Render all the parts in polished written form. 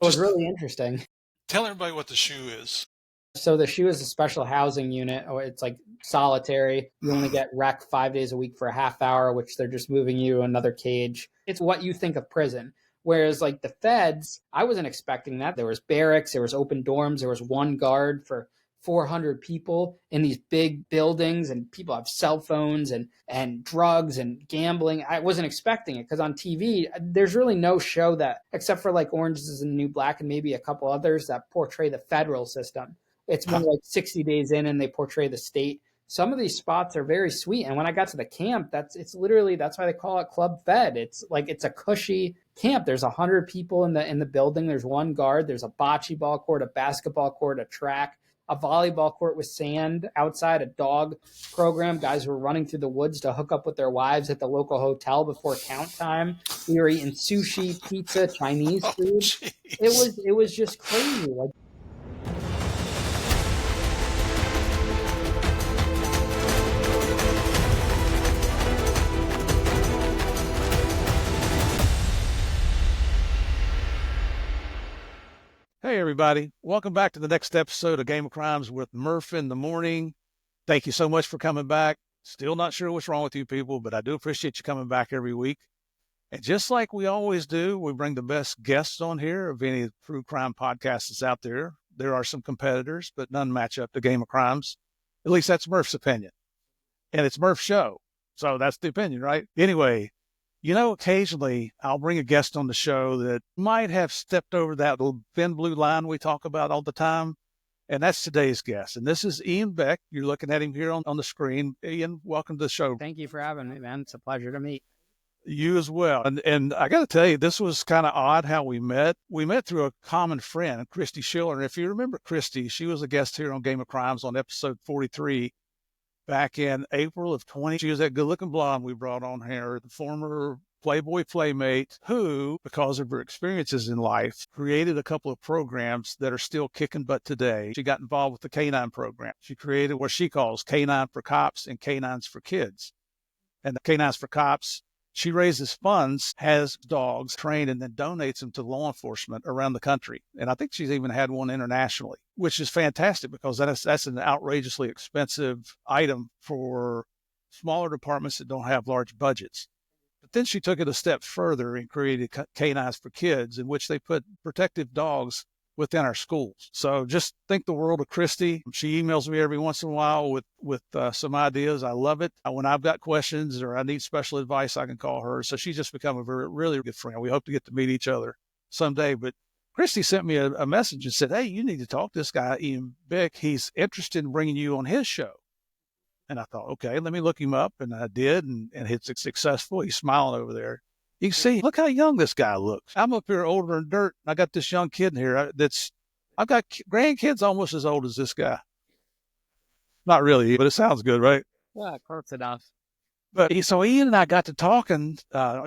It was really interesting. Tell everybody what the shoe is. So the SHU is a special housing unit, or it's like solitary. You only get rec 5 days a week for a half hour, which they're just moving you to another cage. It's what you think of prison. Whereas like the feds, I wasn't expecting that. There was barracks, there was open dorms, there was one guard for 400 people in these big buildings, and people have cell phones and drugs and gambling. I wasn't expecting it because on TV, there's really no show that, except for like Orange is the New Black and maybe a couple others, that portray the federal system. It's more like 60 days in and they portray the state. Some of these spots are very sweet. And when I got to the camp, it's literally, that's why they call it Club Fed. It's like, it's a cushy camp. There's 100 people in the building. There's one guard. There's a bocce ball court, a basketball court, a track, a volleyball court with sand outside, a dog program. Guys were running through the woods to hook up with their wives at the local hotel before count time. We were eating sushi, pizza, Chinese food. It was just crazy. Like, Hey, everybody. Welcome back to the next episode of Game of Crimes with Murph in the morning. Thank you so much for coming back. Still not sure what's wrong with you people, but I do appreciate you coming back every week. And just like we always do, we bring the best guests on here of any true crime podcast that's out there. There are some competitors, but none match up to Game of Crimes. At least that's Murph's opinion. And it's Murph's show. So that's the opinion, right? Anyway, occasionally I'll bring a guest on the show that might have stepped over that little thin blue line we talk about all the time. And that's today's guest. And this is Ian Bick. You're looking at him here on the screen. Ian, welcome to the show. Thank you for having me, man. It's a pleasure to meet. You as well. And I got to tell you, this was kind of odd how we met. We met through a common friend, Christy Schiller. And if you remember Christy, she was a guest here on Game of Crimes on episode 43. Back in April of 20, she was that good-looking blonde we brought on here, the former Playboy playmate who, because of her experiences in life, created a couple of programs that are still kicking butt today. She got involved with the K-9 program. She created what she calls K-9 for Cops and K-9s for Kids. And the K-9s for Cops, she raises funds, has dogs trained, and then donates them to law enforcement around the country. And I think she's even had one internationally, which is fantastic because that's an outrageously expensive item for smaller departments that don't have large budgets. But then she took it a step further and created K-9s for Kids, in which they put protective dogs within our schools. So just think the world of Christy. She emails me every once in a while with some ideas. I love it. When I've got questions or I need special advice, I can call her. So she's just become a really good friend. We hope to get to meet each other someday. But Christy sent me a message and said, hey, you need to talk to this guy, Ian Bick. He's interested in bringing you on his show. And I thought, okay, let me look him up. And I did, and it's successful. He's smiling over there. You can see, look how young this guy looks. I'm up here older than dirt. I got this young kid in here I've got grandkids almost as old as this guy. Not really, but it sounds good, right? Yeah, close enough. But so Ian and I got to talking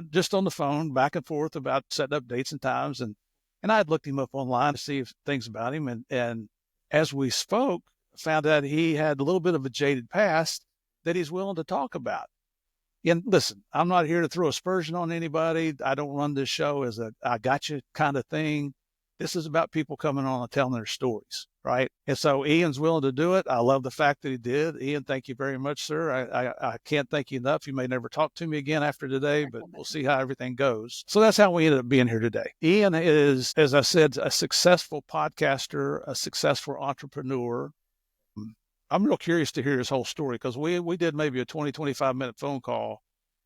just on the phone back and forth about setting up dates and times. And I had looked him up online to see things about him. And as we spoke, found out he had a little bit of a jaded past that he's willing to talk about. And listen, I'm not here to throw aspersion on anybody. I don't run this show as a I got you kind of thing. This is about people coming on and telling their stories, right? And so Ian's willing to do it. I love the fact that he did. Ian, thank you very much, sir. I can't thank you enough. You may never talk to me again after today, but we'll see how everything goes. So that's how we ended up being here today. Ian is, as I said, a successful podcaster, a successful entrepreneur. I'm real curious to hear his whole story because we did maybe a 25 minute phone call,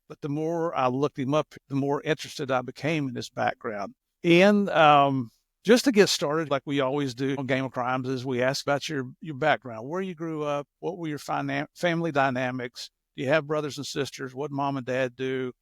but the more I looked him up, the more interested I became in his background. Ian, just to get started, like we always do on Game of Crimes, is we ask about your background, where you grew up, what were your family dynamics, do you have brothers and sisters, what mom and dad do,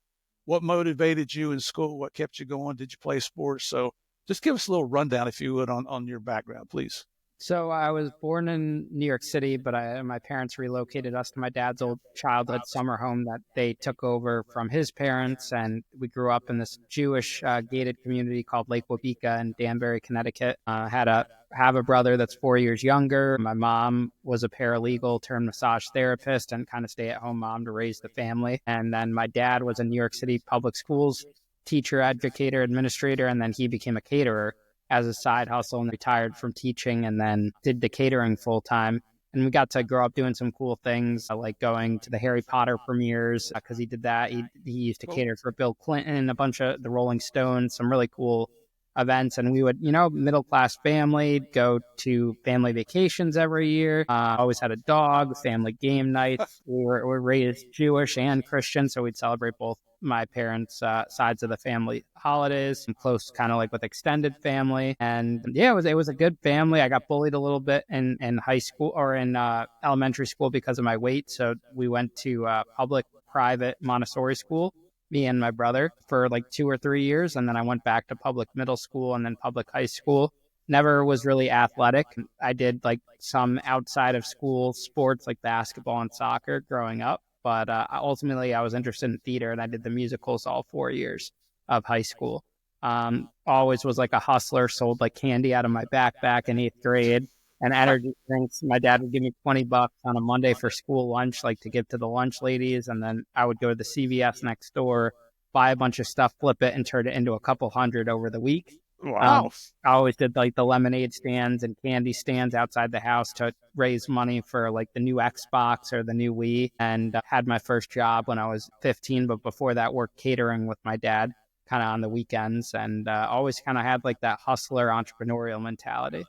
what motivated you in school, what kept you going, did you play sports? So just give us a little rundown, if you would, on your background, please. So I was born in New York City, but my parents relocated us to my dad's old childhood summer home that they took over from his parents. And we grew up in this Jewish gated community called Lake Wabika in Danbury, Connecticut. Have a brother that's 4 years younger. My mom was a paralegal turned massage therapist and kind of stay-at-home mom to raise the family. And then my dad was a New York City public schools teacher, educator, administrator, and then he became a caterer. as a side hustle and retired from teaching and then did the catering full time. And we got to grow up doing some cool things, like going to the Harry Potter premieres because he did that. He used to cater for Bill Clinton, a bunch of the Rolling Stones, some really cool events. And we would, middle class family, go to family vacations every year. Always had a dog, family game nights. We were raised Jewish and Christian, so we'd celebrate both my parents' sides of the family holidays. I'm close, kind of like with extended family, and yeah, it was a good family. I got bullied a little bit in high school or in elementary school because of my weight, so we went to public private Montessori school, me and my brother, for like 2 or 3 years, and then I went back to public middle school and then public high school. Never was really athletic. I did like some outside of school sports like basketball and soccer growing up. But ultimately, I was interested in theater, and I did the musicals all 4 years of high school. Always was like a hustler, sold like candy out of my backpack in 8th grade and energy drinks. My dad would give me $20 on a Monday for school lunch, like to give to the lunch ladies. And then I would go to the CVS next door, buy a bunch of stuff, flip it, and turn it into a couple hundred over the week. Wow. I always did like the lemonade stands and candy stands outside the house to raise money for like the new Xbox or the new Wii, and had my first job when I was 15. But before that, worked catering with my dad kind of on the weekends, and always kind of had like that hustler entrepreneurial mentality.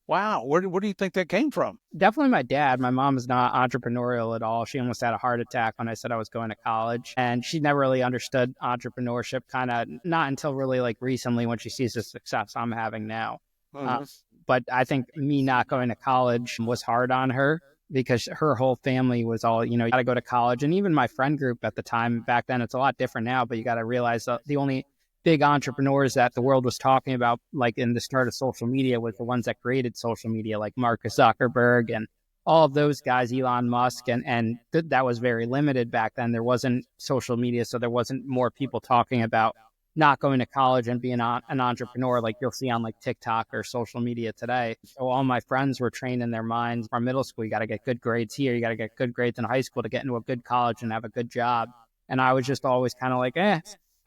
Wow. Where do you think that came from? Definitely my dad. My mom is not entrepreneurial at all. She almost had a heart attack when I said I was going to college. And she never really understood entrepreneurship, kind of not until really like recently when she sees the success I'm having now. But I think me not going to college was hard on her because her whole family was all, you got to go to college. And even my friend group at the time, back then, it's a lot different now, but you got to realize that the only big entrepreneurs that the world was talking about, like in the start of social media, was the ones that created social media, like Mark Zuckerberg and all of those guys, Elon Musk, and that was very limited back then. There wasn't social media, so there wasn't more people talking about not going to college and being an entrepreneur like you'll see on like TikTok or social media today. So all my friends were trained in their minds from middle school. You got to get good grades here. You got to get good grades in high school to get into a good college and have a good job. And I was just always kind of like,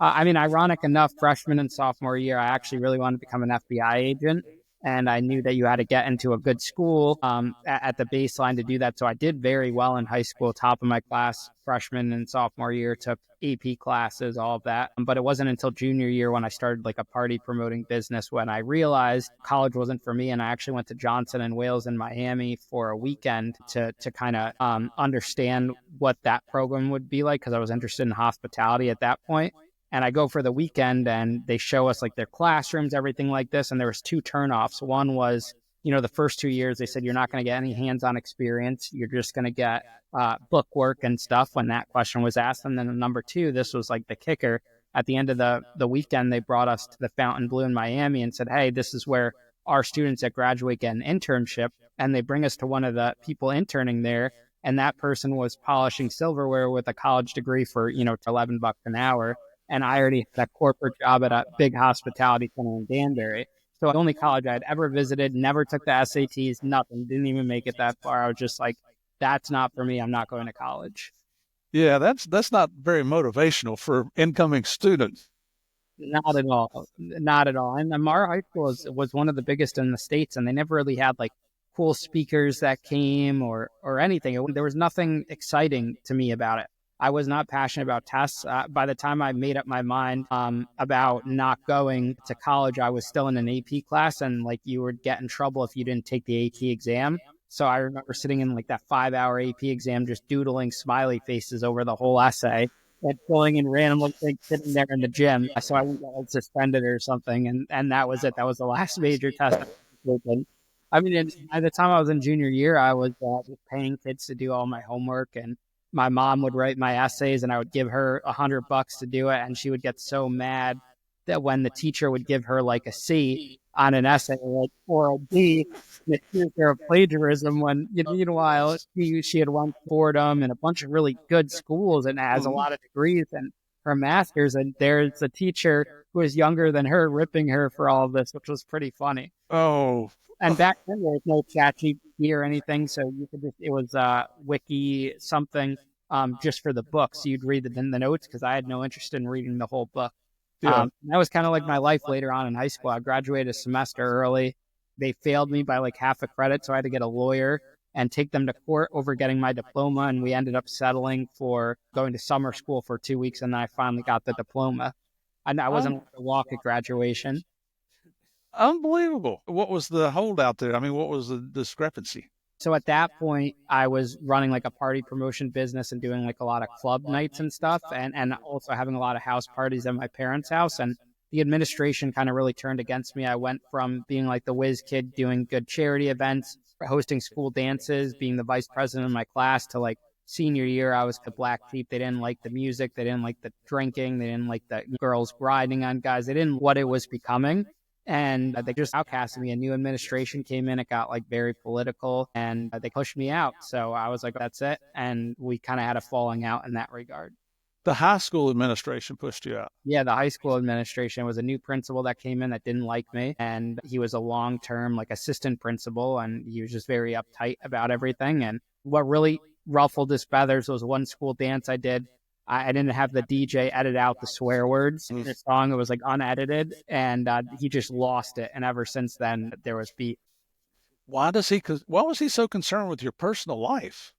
ironic enough, freshman and sophomore year, I actually really wanted to become an FBI agent. And I knew that you had to get into a good school at the baseline to do that. So I did very well in high school, top of my class, freshman and sophomore year, took AP classes, all of that. But it wasn't until junior year when I started like a party promoting business when I realized college wasn't for me. And I actually went to Johnson and Wales in Miami for a weekend to kind of understand what that program would be like, because I was interested in hospitality at that point. And I go for the weekend and they show us like their classrooms, everything like this. And there was 2 turnoffs. One was, the first 2 years, they said, you're not going to get any hands-on experience. You're just going to get book work and stuff when that question was asked. And then number 2, this was like the kicker. At the end of the weekend, they brought us to the Fontainebleau in Miami and said, hey, this is where our students that graduate get an internship. And they bring us to one of the people interning there. And that person was polishing silverware with a college degree for, $11 an hour. And I already had a corporate job at a big hospitality center in Danbury. So the only college I had ever visited, never took the SATs, nothing, didn't even make it that far. I was just like, that's not for me. I'm not going to college. Yeah, that's not very motivational for incoming students. Not at all. Not at all. And our high school was one of the biggest in the States, and they never really had like cool speakers that came or anything. There was nothing exciting to me about it. I was not passionate about tests. By the time I made up my mind about not going to college, I was still in an AP class, and like you would get in trouble if you didn't take the AP exam. So I remember sitting in like that 5-hour AP exam, just doodling smiley faces over the whole essay and filling in random things sitting there in the gym. So I wouldn't get suspended or something. And that was it. That was the last major test. I mean, by the time I was in junior year, I was paying kids to do all my homework, and my mom would write my essays and I would give her $100 to do it. And she would get so mad that when the teacher would give her like a C on an essay or a B, and accused her of plagiarism when, meanwhile, she had won Fordham and a bunch of really good schools and has a lot of degrees and her master's. And there's a teacher who is younger than her ripping her for all of this, which was pretty funny. Oh. And back then there was no ChatGPT or anything, so you could it was wiki something just for the book. So you'd read it in the notes because I had no interest in reading the whole book. Yeah. That was kind of like my life later on in high school. I graduated a semester early. They failed me by like half a credit, so I had to get a lawyer and take them to court over getting my diploma. And we ended up settling for going to summer school for 2 weeks, and then I finally got the diploma. And I wasn't Un- able to walk at graduation. Unbelievable. What was the holdout there? I mean, what was the discrepancy? So at that point, I was running like a party promotion business and doing like a lot of club nights and stuff, and also having a lot of house parties at my parents' house. And the administration kind of really turned against me. I went from being like the whiz kid doing good charity events, hosting school dances, being the vice president of my class, to like senior year, I was the black sheep. They didn't like the music, they didn't like the drinking, they didn't like the girls grinding on guys. They didn't what it was becoming. And they just outcasted me. A new administration came in. It got like very political and they pushed me out. So I was like, that's it. And we kind of had a falling out in that regard. The high school administration pushed you out. Yeah, the high school administration was a new principal that came in that didn't like me. And he was a long term, like assistant principal. And he was just very uptight about everything. And what really ruffled his feathers was one school dance I did. I didn't have the DJ edit out the swear words in the song. It was like unedited, and he just lost it. And ever since then, there was beef. Why was he so concerned with your personal life?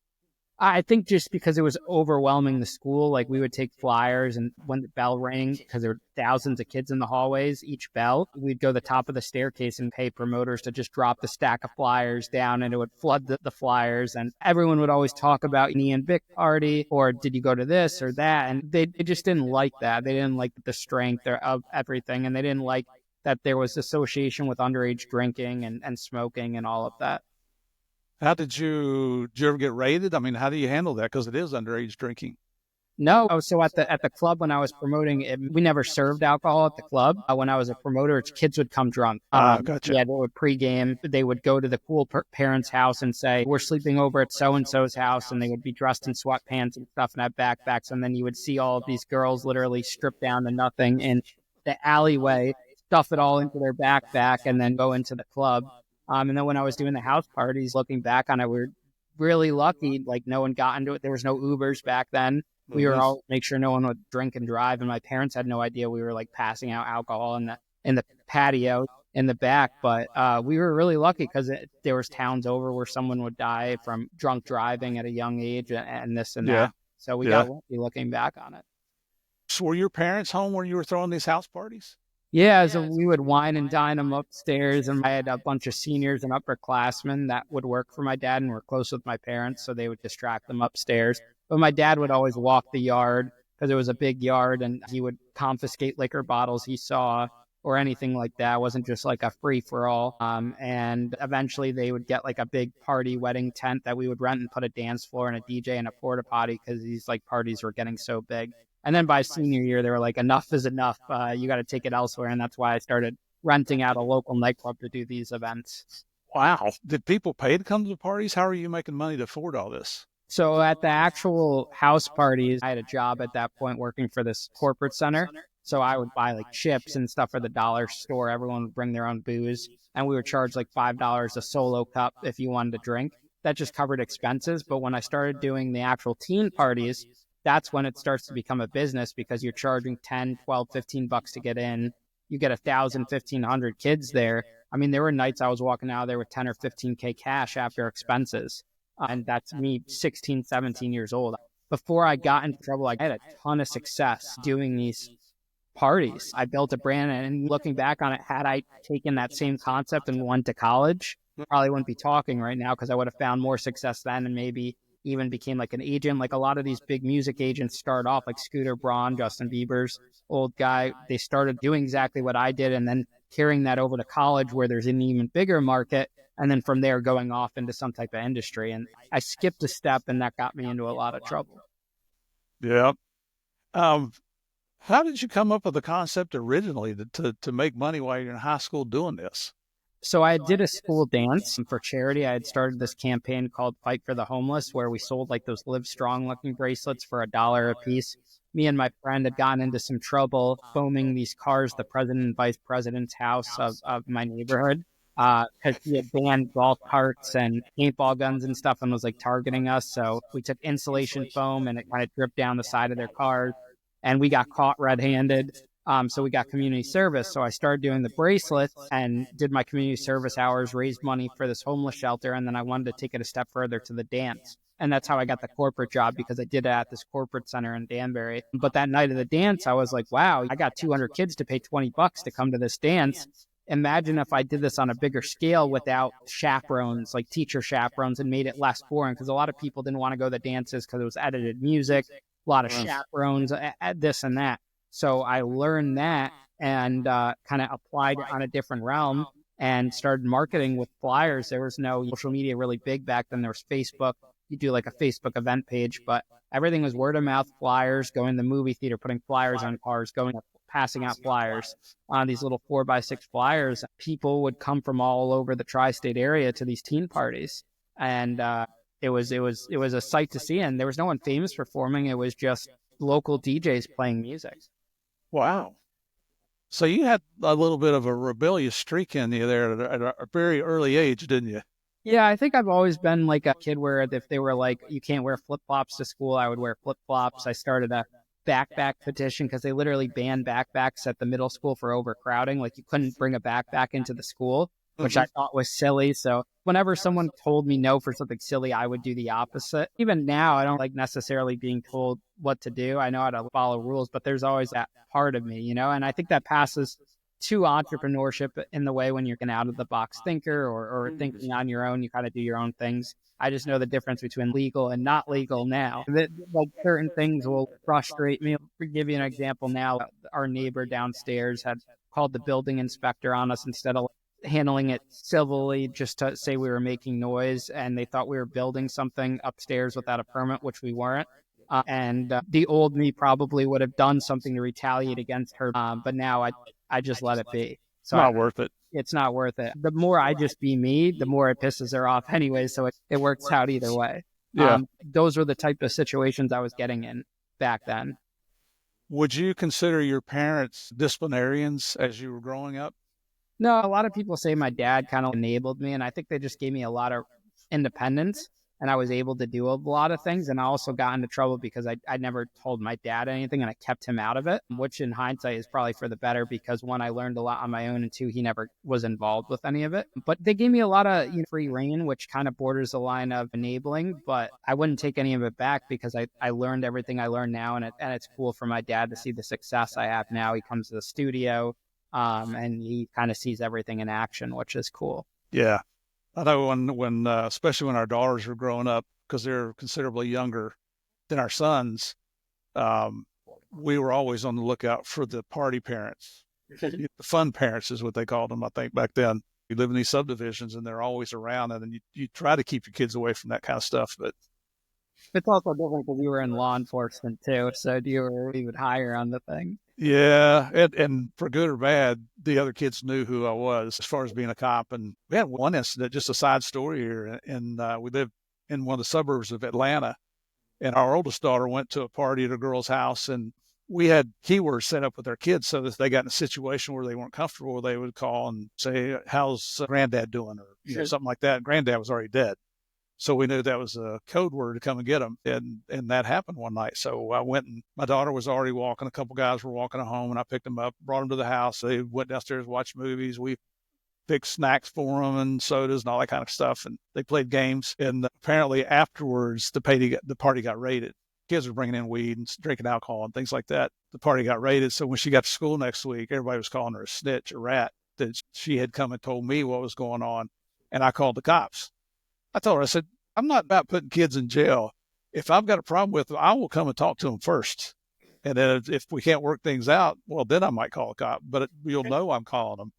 I think just because it was overwhelming the school, like we would take flyers, and when the bell rang, because there were thousands of kids in the hallways, each bell, we'd go to the top of the staircase and pay promoters to just drop the stack of flyers down, and it would flood the flyers. And everyone would always talk about an Ian Bick party, or did you go to this or that? And they just didn't like that. They didn't like the strength of everything, and they didn't like that there was association with underage drinking and smoking and all of that. How did you ever get raided? I mean, how do you handle that? Because it is underage drinking. No. Oh, so at the club when I was promoting it, we never served alcohol at the club. When I was a promoter, kids would come drunk. Gotcha. Yeah, they would pregame. They would go to the cool parents' house and say, "We're sleeping over at so and so's house," and they would be dressed in sweatpants and stuff and have backpacks. And then you would see all of these girls literally stripped down to nothing in the alleyway, stuff it all into their backpack, and then go into the club. And then when I was doing the house parties, looking back on it, we were really lucky. Like no one got into it. There was no Ubers back then. We were all make sure no one would drink and drive, and my parents had no idea we were like passing out alcohol in the patio in the back. But we were really lucky because there was towns over where someone would die from drunk driving at a young age and this and that. So we got lucky looking back on it. So were your parents home when you were throwing these house parties? Yeah, so we would wine and dine them upstairs, and I had a bunch of seniors and upperclassmen that would work for my dad and were close with my parents, so they would distract them upstairs. But my dad would always walk the yard because it was a big yard, and he would confiscate liquor bottles he saw or anything like that. It wasn't just like a free for all. And eventually they would get like a big party wedding tent that we would rent and put a dance floor and a DJ and a porta potty because these like parties were getting so big. And then by senior year, they were like, enough is enough. You got to take it elsewhere. And that's why I started renting out a local nightclub to do these events. Wow. Did people pay to come to the parties? How are you making money to afford all this? So at the actual house parties, I had a job at that point working for this corporate center. So I would buy like chips and stuff for the dollar store. Everyone would bring their own booze. And we would charge like $5 a solo cup if you wanted to drink. That just covered expenses. But when I started doing the actual teen parties, that's when it starts to become a business because you're charging 10, 12, 15 bucks to get in. You get 1,000, 1,500 kids there. I mean, there were nights I was walking out of there with 10 or 15K cash after expenses. And that's me 16, 17 years old. Before I got into trouble, I had a ton of success doing these parties. I built a brand, and looking back on it, had I taken that same concept and went to college, probably wouldn't be talking right now because I would have found more success then and maybe even became like an agent. Like a lot of these big music agents start off like Scooter Braun, Justin Bieber's old guy. They started doing exactly what I did and then carrying that over to college where there's an even bigger market. And then from there going off into some type of industry. And I skipped a step and that got me into a lot of trouble. Yeah. How did you come up with the concept originally to make money while you're in high school doing this? So I did a school dance for charity. I had started this campaign called Fight for the Homeless, where we sold like those Live Strong looking bracelets for $1 a piece. Me and my friend had gotten into some trouble foaming these cars, the president and vice president's house of my neighborhood, because he had banned golf carts and paintball guns and stuff and was like targeting us. So we took insulation foam and it kind of dripped down the side of their cars. And we got caught red-handed. So we got community service. So I started doing the bracelets and did my community service hours, raised money for this homeless shelter. And then I wanted to take it a step further to the dance. And that's how I got the corporate job, because I did it at this corporate center in Danbury. But that night of the dance, I was like, wow, I got 200 kids to pay $20 to come to this dance. Imagine if I did this on a bigger scale without chaperones, like teacher chaperones, and made it less boring, because a lot of people didn't want to go to the dances because it was edited music, a lot of chaperones, this and that. So I learned that and kind of applied it on a different realm and started marketing with flyers. There was no social media really big back then. There was Facebook. You do like a Facebook event page, but everything was word of mouth, flyers, going to the movie theater, putting flyers on cars, passing out flyers on these little 4x6 flyers. People would come from all over the tri-state area to these teen parties. And it was a sight to see. And there was no one famous performing. It was just local DJs playing music. Wow. So you had a little bit of a rebellious streak in you there at a very early age, didn't you? Yeah, I think I've always been like a kid where if they were like, you can't wear flip-flops to school, I would wear flip-flops. I started a backpack petition because they literally banned backpacks at the middle school for overcrowding. Like you couldn't bring a backpack into the school, which I thought was silly. So whenever someone told me no for something silly, I would do the opposite. Even now, I don't like necessarily being told what to do. I know how to follow rules, but there's always that part of me, and I think that passes to entrepreneurship in the way when you're an out of the box thinker or thinking on your own, you kind of do your own things. I just know the difference between legal and not legal now. Like certain things will frustrate me. To give you an example now, our neighbor downstairs had called the building inspector on us instead of handling it civilly, just to say we were making noise, and they thought we were building something upstairs without a permit, which we weren't. And the old me probably would have done something to retaliate against her, but now I just let it be. So Not worth it. It's not worth it. The more I just be me, the more it pisses her off anyway. So it works out either way. Yeah. Those were the type of situations I was getting in back then. Would you consider your parents disciplinarians as you were growing up? No, a lot of people say my dad kind of enabled me, and I think they just gave me a lot of independence, and I was able to do a lot of things. And I also got into trouble because I never told my dad anything, and I kept him out of it, which in hindsight is probably for the better, because one, I learned a lot on my own, and two, he never was involved with any of it. But they gave me a lot of free reign, which kind of borders the line of enabling, but I wouldn't take any of it back, because I learned everything I learned now, and it's cool for my dad to see the success I have now. He comes to the studio, and he kind of sees everything in action, which is cool. Yeah. I know when especially when our daughters were growing up, because they're considerably younger than our sons, we were always on the lookout for the party parents. The fun parents is what they called them, I think, back then. You live in these subdivisions, and they're always around, and then you try to keep your kids away from that kind of stuff. But it's also different because you were in law enforcement too, so you were even higher on the thing. Yeah, and for good or bad, the other kids knew who I was as far as being a cop. And we had one incident, just a side story here, and we lived in one of the suburbs of Atlanta, and our oldest daughter went to a party at a girl's house, and we had keywords set up with our kids so that if they got in a situation where they weren't comfortable, they would call and say, "How's Granddad doing?" or something like that. Granddad was already dead. So we knew that was a code word to come and get them. And that happened one night. So I went, and my daughter was already walking. A couple guys were walking home, and I picked them up, brought them to the house. They went downstairs, watched movies. We fixed snacks for them and sodas and all that kind of stuff. And they played games. And apparently afterwards, the party got raided. Kids were bringing in weed and drinking alcohol and things like that. The party got raided. So when she got to school next week, everybody was calling her a snitch, a rat, that she had come and told me what was going on. And I called the cops. I told her, I said, I'm not about putting kids in jail. If I've got a problem with them, I will come and talk to them first. And then if we can't work things out, well, then I might call a cop. But you'll know I'm calling them.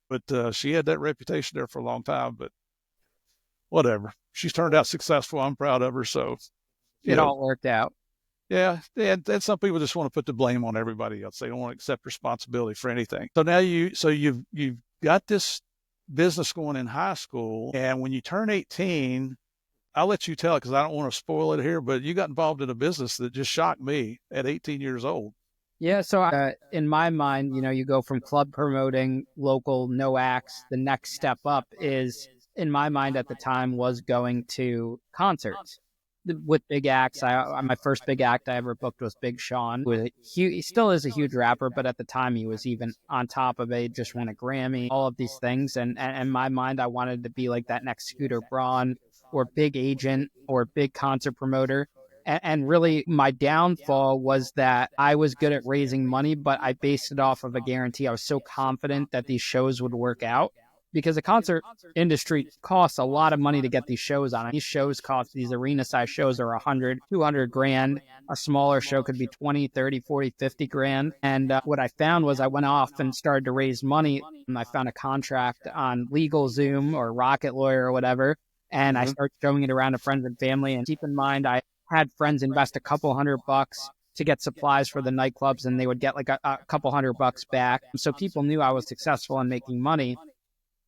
But she had that reputation there for a long time. But whatever. She's turned out successful. I'm proud of her. So it all worked out. Yeah. And some people just want to put the blame on everybody else. They don't want to accept responsibility for anything. So now you've got this business going in high school, and when you turn 18, I'll let you tell it because I don't want to spoil it here, but you got involved in a business that just shocked me at 18 years old. Yeah. So in my mind, you go from club promoting local, no acts. The next step up is, in my mind at the time, was going to concerts. with big acts. My first big act I ever booked was Big Sean. He still is a huge rapper, but at the time he was even on top of it. Just won a Grammy, all of these things. And in my mind, I wanted to be like that next Scooter Braun or big agent or big concert promoter. And really, my downfall was that I was good at raising money, but I based it off of a guarantee. I was so confident that these shows would work out because the concert industry costs a lot of money to get these shows on. These shows cost, these arena size shows are 100, 200 grand. A smaller show could be 20, 30, 40, 50 grand. And what I found was I went off and started to raise money. And I found a contract on LegalZoom or Rocket Lawyer or whatever. And I started showing it around to friends and family. And keep in mind, I had friends invest a couple $100 to get supplies for the nightclubs, and they would get like a couple $100 back. So people knew I was successful in making money.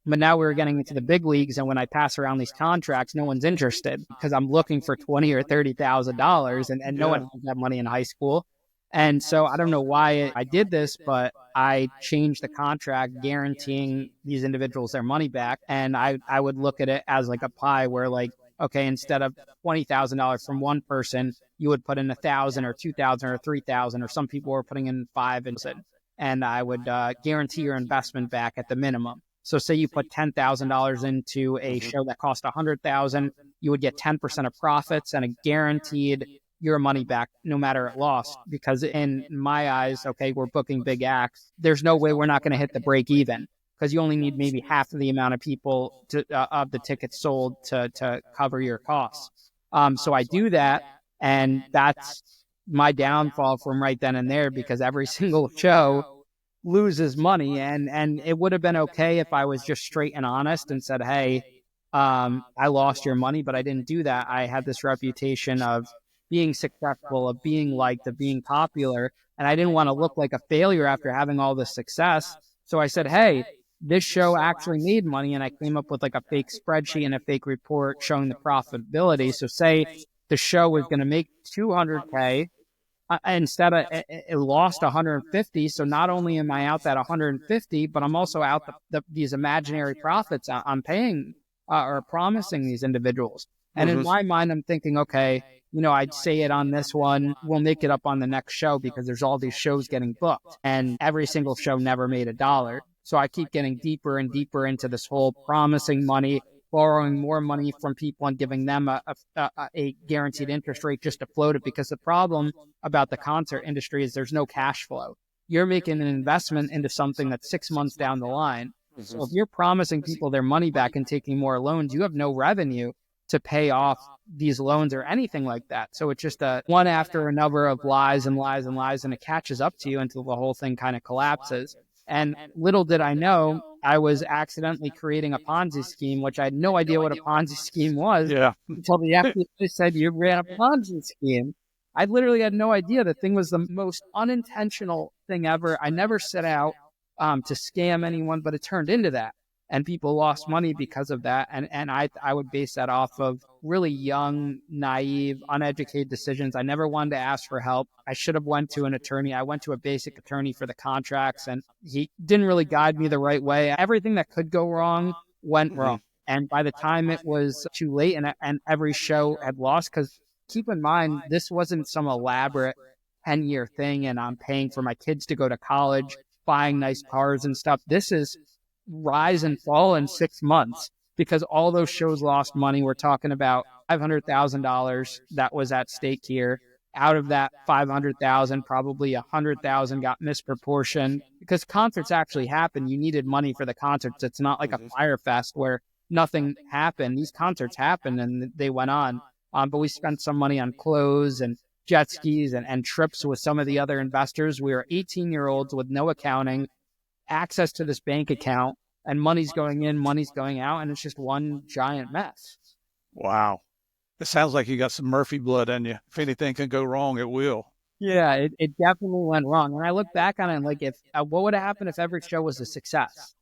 But now we were getting into the big leagues, and when I pass around these contracts, no one's interested because I'm looking for $20,000 or $30,000, and no one has that money in high school. And so I don't know why I did this, but I changed the contract guaranteeing these individuals their money back. And I would look at it as like a pie where, like, okay, instead of $20,000 from one person, you would put in 1,000 or 2,000 or 3,000, or some people were putting in 5,000, and I would guarantee your investment back at the minimum. So say you put $10,000 into a show that cost 100,000, you would get 10% of profits and a guaranteed your money back no matter it lost. Because in my eyes, okay, we're booking big acts. There's no way we're not going to hit the break even because you only need maybe half of the amount of people of the tickets sold to cover your costs. So I do that, and that's my downfall from right then and there because every single show loses money, and it would have been okay if I was just straight and honest and said, hey, I lost your money, but I didn't do that. I had this reputation of being successful, of being liked, of being popular, and I didn't want to look like a failure after having all this success. So I said, hey, this show actually made money, and I came up with like a fake spreadsheet and a fake report showing the profitability. So say the show was going to make 200K, instead of it lost 150. So not only am I out that 150, but I'm also out these imaginary profits I'm paying or promising these individuals. And in my mind, I'm thinking, okay, I'd say it on this one, we'll make it up on the next show because there's all these shows getting booked, and every single show never made $1. So I keep getting deeper and deeper into this whole promising money, borrowing more money from people and giving them a guaranteed interest rate just to float it. Because the problem about the concert industry is there's no cash flow. You're making an investment into something that's 6 months down the line. So if you're promising people their money back and taking more loans, you have no revenue to pay off these loans or anything like that. So it's just a one after another of lies and lies and lies, and it catches up to you until the whole thing kind of collapses. And little did I know, I was accidentally creating a Ponzi scheme, which I had no idea what a Ponzi scheme was until the FBI said you ran a Ponzi scheme. I literally had no idea. The thing was the most unintentional thing ever. I never set out to scam anyone, but it turned into that. And people lost money because of that. And I would base that off of really young, naive, uneducated decisions. I never wanted to ask for help. I should have went to an attorney. I went to a basic attorney for the contracts, and he didn't really guide me the right way. Everything that could go wrong went wrong. And by the time it was too late and every show had lost, because keep in mind, this wasn't some elaborate 10-year thing and I'm paying for my kids to go to college, buying nice cars and stuff. This is rise and fall in 6 months because all those shows lost money. We're talking about $500,000 that was at stake here. Out of that 500,000, probably 100,000 got misproportioned because concerts actually happen. You needed money for the concerts. It's not like a Fire Fest where nothing happened. These concerts happened and they went on. But we spent some money on clothes and jet skis and trips with some of the other investors. We were 18-year-olds with no accounting, access to this bank account, and money's going in, money's going out, and it's just one giant mess. Wow. It sounds like you got some Murphy blood in you. If anything can go wrong, it will. Yeah, it definitely went wrong. And I look back on it and like, if what would have happened if every show was a success,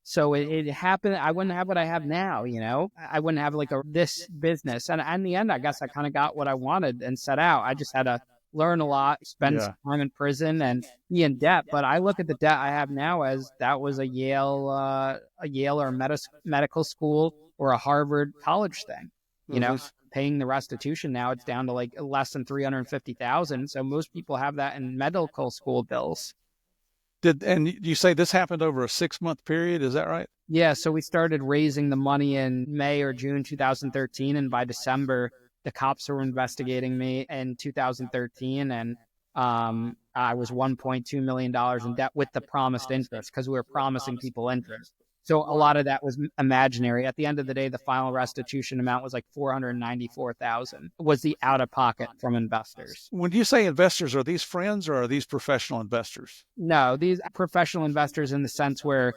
So it happened. I wouldn't have what I have now, I wouldn't have like this business. And in the end, I guess I kind of got what I wanted and set out. I just had to learn a lot, spend some time in prison and be in debt. But I look at the debt I have now as that was a Yale or medical school or a Harvard college thing, paying the restitution now. It's down to like less than 350,000. So most people have that in medical school bills. And you say this happened over a 6-month period? Is that right? Yeah, so we started raising the money in May or June 2013, and by December, the cops were investigating me in 2013, and I was $1.2 million in debt with the promised interest because we were promising people interest. So a lot of that was imaginary. At the end of the day, the final restitution amount was like 494,000 was the out of pocket from investors. When you say investors, are these friends or are these professional investors? No, these professional investors in the sense where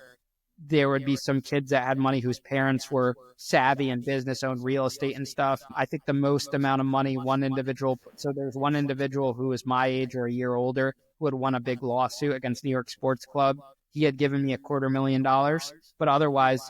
there would be some kids that had money whose parents were savvy in business, owned real estate and stuff. I think the most amount of money one individual, so there's one individual who was my age or a year older who had won a big lawsuit against New York Sports Club. He had given me $250,000, but otherwise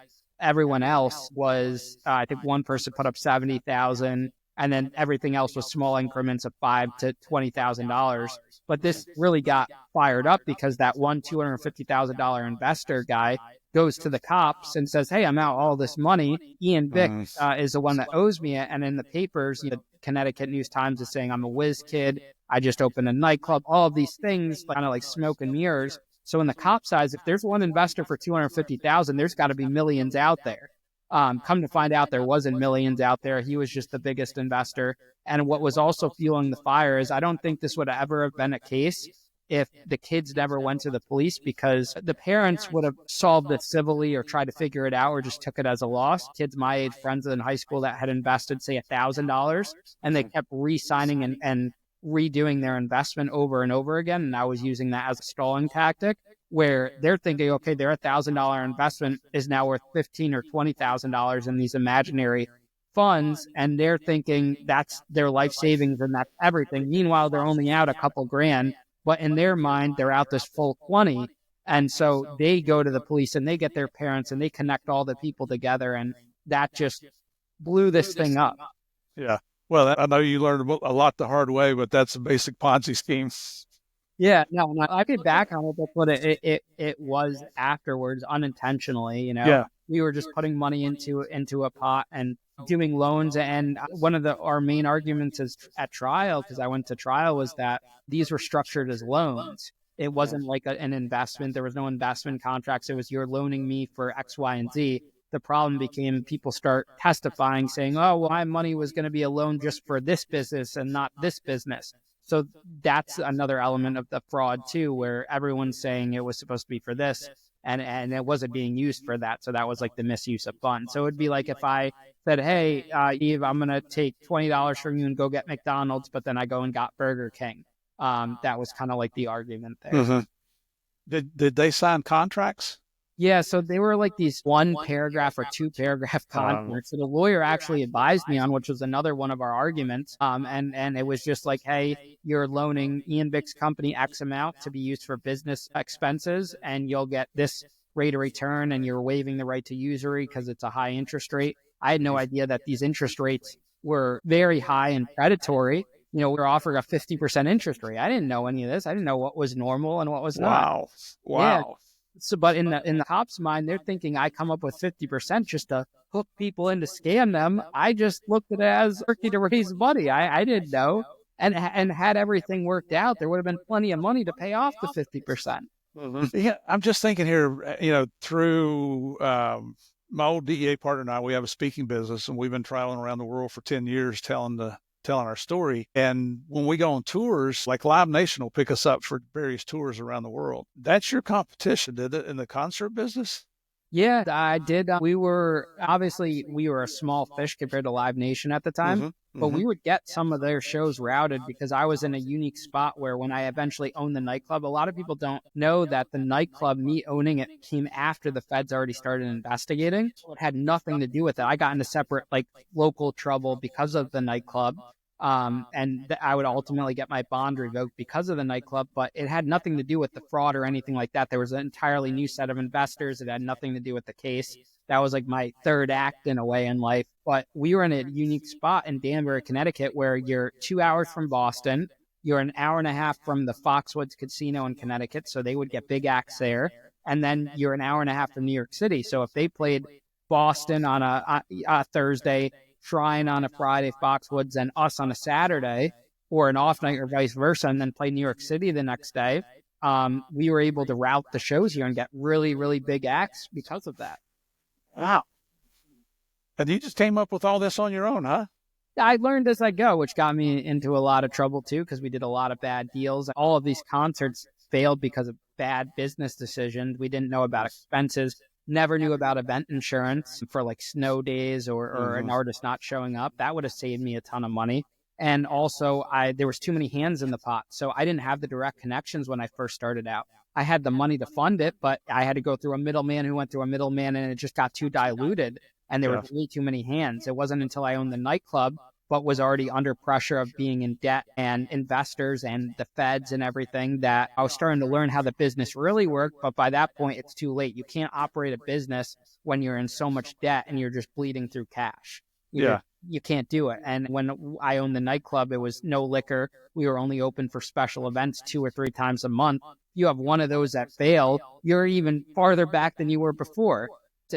everyone else was, I think one person put up 70,000, and then everything else was small increments of $5,000 to $20,000. But this really got fired up because that one $250,000 investor guy goes to the cops and says, hey, I'm out all this money. Ian Bick is the one that owes me it. And in the papers, the Connecticut News Times is saying I'm a whiz kid. I just opened a nightclub. All of these things, kind of like smoke and mirrors. So in the cop's eyes, if there's one investor for 250,000, there's got to be millions out there. Come to find out, there wasn't millions out there. He was just the biggest investor. And what was also fueling the fire is I don't think this would ever have been a case if the kids never went to the police, because the parents would have solved this civilly or tried to figure it out or just took it as a loss. Kids my age, friends in high school that had invested, say, $1,000, and they kept re-signing and redoing their investment over and over again. And I was using that as a stalling tactic, where they're thinking, okay, their $1,000 investment is now worth $15,000 or $20,000 in these imaginary funds, and they're thinking that's their life savings and that's everything. Meanwhile, they're only out a couple grand, but in their mind, they're out this full 20. And so they go to the police and they get their parents and they connect all the people together, and that just blew this thing up. Yeah. Well, I know you learned a lot the hard way, but that's a basic Ponzi scheme. Yeah, no, I could back on it, but what it was afterwards, unintentionally, Yeah. we were just putting money into a pot and doing loans. And one of our main arguments is at trial, because I went to trial, was that these were structured as loans. It wasn't like an investment. There was no investment contracts. It was, you're loaning me for X, Y, and Z. The problem became people start testifying saying, oh, well, my money was going to be a loan just for this business and not this business. So that's another element of the fraud too, where everyone's saying it was supposed to be for this and it wasn't being used for that. So that was like the misuse of funds. So it'd be like if I said, hey, Eve, I'm going to take $20 from you and go get McDonald's, but then I go and got Burger King. That was kind of like the argument there. Mm-hmm. Did they sign contracts? Yeah, so they were like these 1 paragraph or 2 paragraph contracts. So the lawyer actually advised me on, which was another one of our arguments. And it was just like, hey, you're loaning Ian Bick's company X amount to be used for business expenses, and you'll get this rate of return, and you're waiving the right to usury because it's a high interest rate. I had no idea that these interest rates were very high and predatory. We were offering a 50% interest rate. I didn't know any of this. I didn't know what was normal and what was not. Wow. Yeah. So, but in the cop's mind, they're thinking I come up with 50% just to hook people in to scam them. I just looked at it as working to raise money. I didn't know. And had everything worked out, there would have been plenty of money to pay off the 50%. Mm-hmm. Yeah, I'm just thinking here, through my old DEA partner and I, we have a speaking business, and we've been traveling around the world for 10 years telling our story. And when we go on tours, like Live Nation will pick us up for various tours around the world. That's your competition, did it, in the concert business? Yeah, I did. We were a small fish compared to Live Nation at the time, but we would get some of their shows routed because I was in a unique spot where when I eventually owned the nightclub, a lot of people don't know that the nightclub, me owning it, came after the feds already started investigating. So it had nothing to do with it. I got into separate local trouble because of the nightclub. I would ultimately get my bond revoked because of the nightclub, but it had nothing to do with the fraud or anything like that. There was an entirely new set of investors. It had nothing to do with the case. That was like my third act in a way in life. But we were in a unique spot in Danbury, Connecticut, where you're 2 hours from Boston. You're an hour and a half from the Foxwoods Casino in Connecticut, so they would get big acts there. And then you're an hour and a half from New York City. So if they played Boston on a Thursday, Shrine on a Friday, Foxwoods, and us on a Saturday, or an off night or vice versa, and then play New York City the next day, we were able to route the shows here and get really, really big acts because of that. Wow. And you just came up with all this on your own, huh? I learned as I go, which got me into a lot of trouble too, because we did a lot of bad deals. All of these concerts failed because of bad business decisions. We didn't know about expenses, never knew about event insurance for like snow days or an artist not showing up. That would have saved me a ton of money. And also, there was too many hands in the pot. So I didn't have the direct connections when I first started out. I had the money to fund it, but I had to go through a middleman who went through a middleman, and it just got too diluted. And there were way too many hands. It wasn't until I owned the nightclub, but was already under pressure of being in debt and investors and the feds and everything, that I was starting to learn how the business really worked. But by that point, it's too late. You can't operate a business when you're in so much debt and you're just bleeding through cash. You can't do it. And when I owned the nightclub, it was no liquor. We were only open for special events 2 or 3 times a month. You have one of those that fail, you're even farther back than you were before.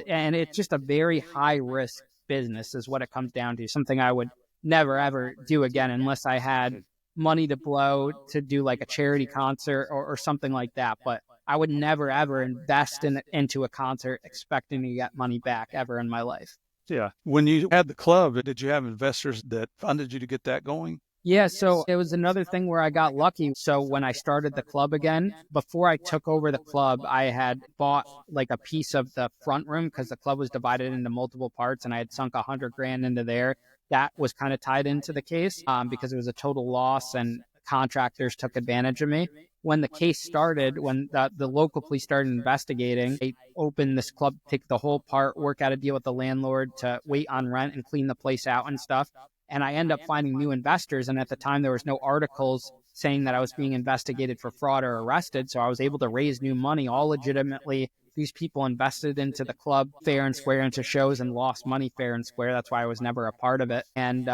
And it's just a very high risk business is what it comes down to. Something I would never, ever do again unless I had money to blow to do like a charity concert or something like that. But I would never, ever invest into a concert expecting to get money back ever in my life. Yeah. When you had the club, did you have investors that funded you to get that going? Yeah, so it was another thing where I got lucky. So when I started the club again, before I took over the club, I had bought like a piece of the front room because the club was divided into multiple parts, and I had sunk $100,000 into there. That was kind of tied into the case because it was a total loss and contractors took advantage of me. When the case started, when the local police started investigating, they opened this club, take the whole part, work out a deal with the landlord to wait on rent and clean the place out and stuff. And I end up finding new investors. And at the time, there was no articles saying that I was being investigated for fraud or arrested. So I was able to raise new money all legitimately. These people invested into the club fair and square, into shows, and lost money fair and square. That's why I was never a part of it. And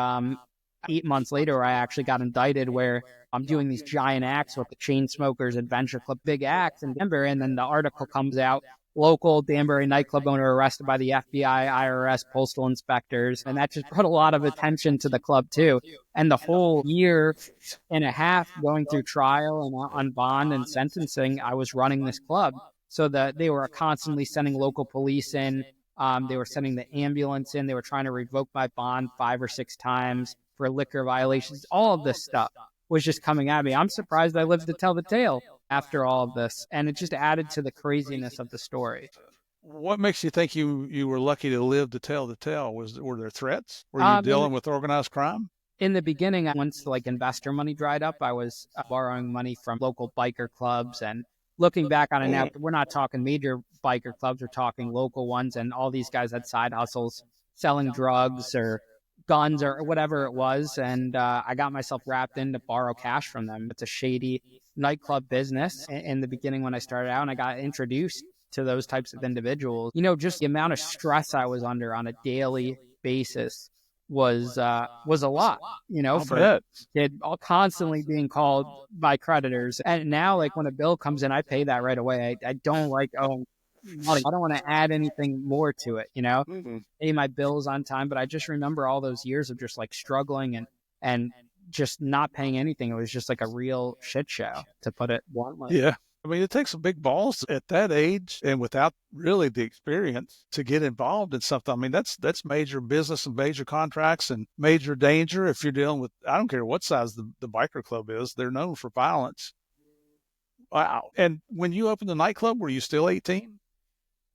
8 months later, I actually got indicted where I'm doing these giant acts with the Chainsmokers, Adventure Club, big acts in Denver. And then the article comes out, local Danbury nightclub owner arrested by the FBI, IRS, postal inspectors. And that just brought a lot of attention to the club too. And the whole year and a half going through trial and on bond and sentencing, I was running this club. So that they were constantly sending local police in. They were sending the ambulance in. They were trying to revoke my bond 5 or 6 times for liquor violations. All of this stuff was just coming at me. I'm surprised I lived to tell the tale after all of this. And it just added to the craziness of the story. What makes you think you were lucky to live to tell the tale? Were there threats? Were you dealing with organized crime? In the beginning, once like investor money dried up, I was borrowing money from local biker clubs. And looking back on it now, we're not talking major biker clubs, we're talking local ones. And all these guys had side hustles, selling drugs or guns or whatever it was. And I got myself wrapped in to borrow cash from them. It's a shady nightclub business in the beginning when I started out, and I got introduced to those types of individuals. You know, just the amount of stress I was under on a daily basis was a lot, you know, for kid, all constantly being called by creditors. And now, like when a bill comes in, I pay that right away. I don't like, money. I don't want to add anything more to it, you know, pay my bills on time. But I just remember all those years of just like struggling and just not paying anything. It was just like a real shit show, to put it bluntly. Yeah. I mean, it takes some big balls at that age and without really the experience to get involved in something. I mean, that's major business and major contracts and major danger. If you're dealing with, I don't care what size the biker club is, they're known for violence. Wow. And when you opened the nightclub, were you still 18?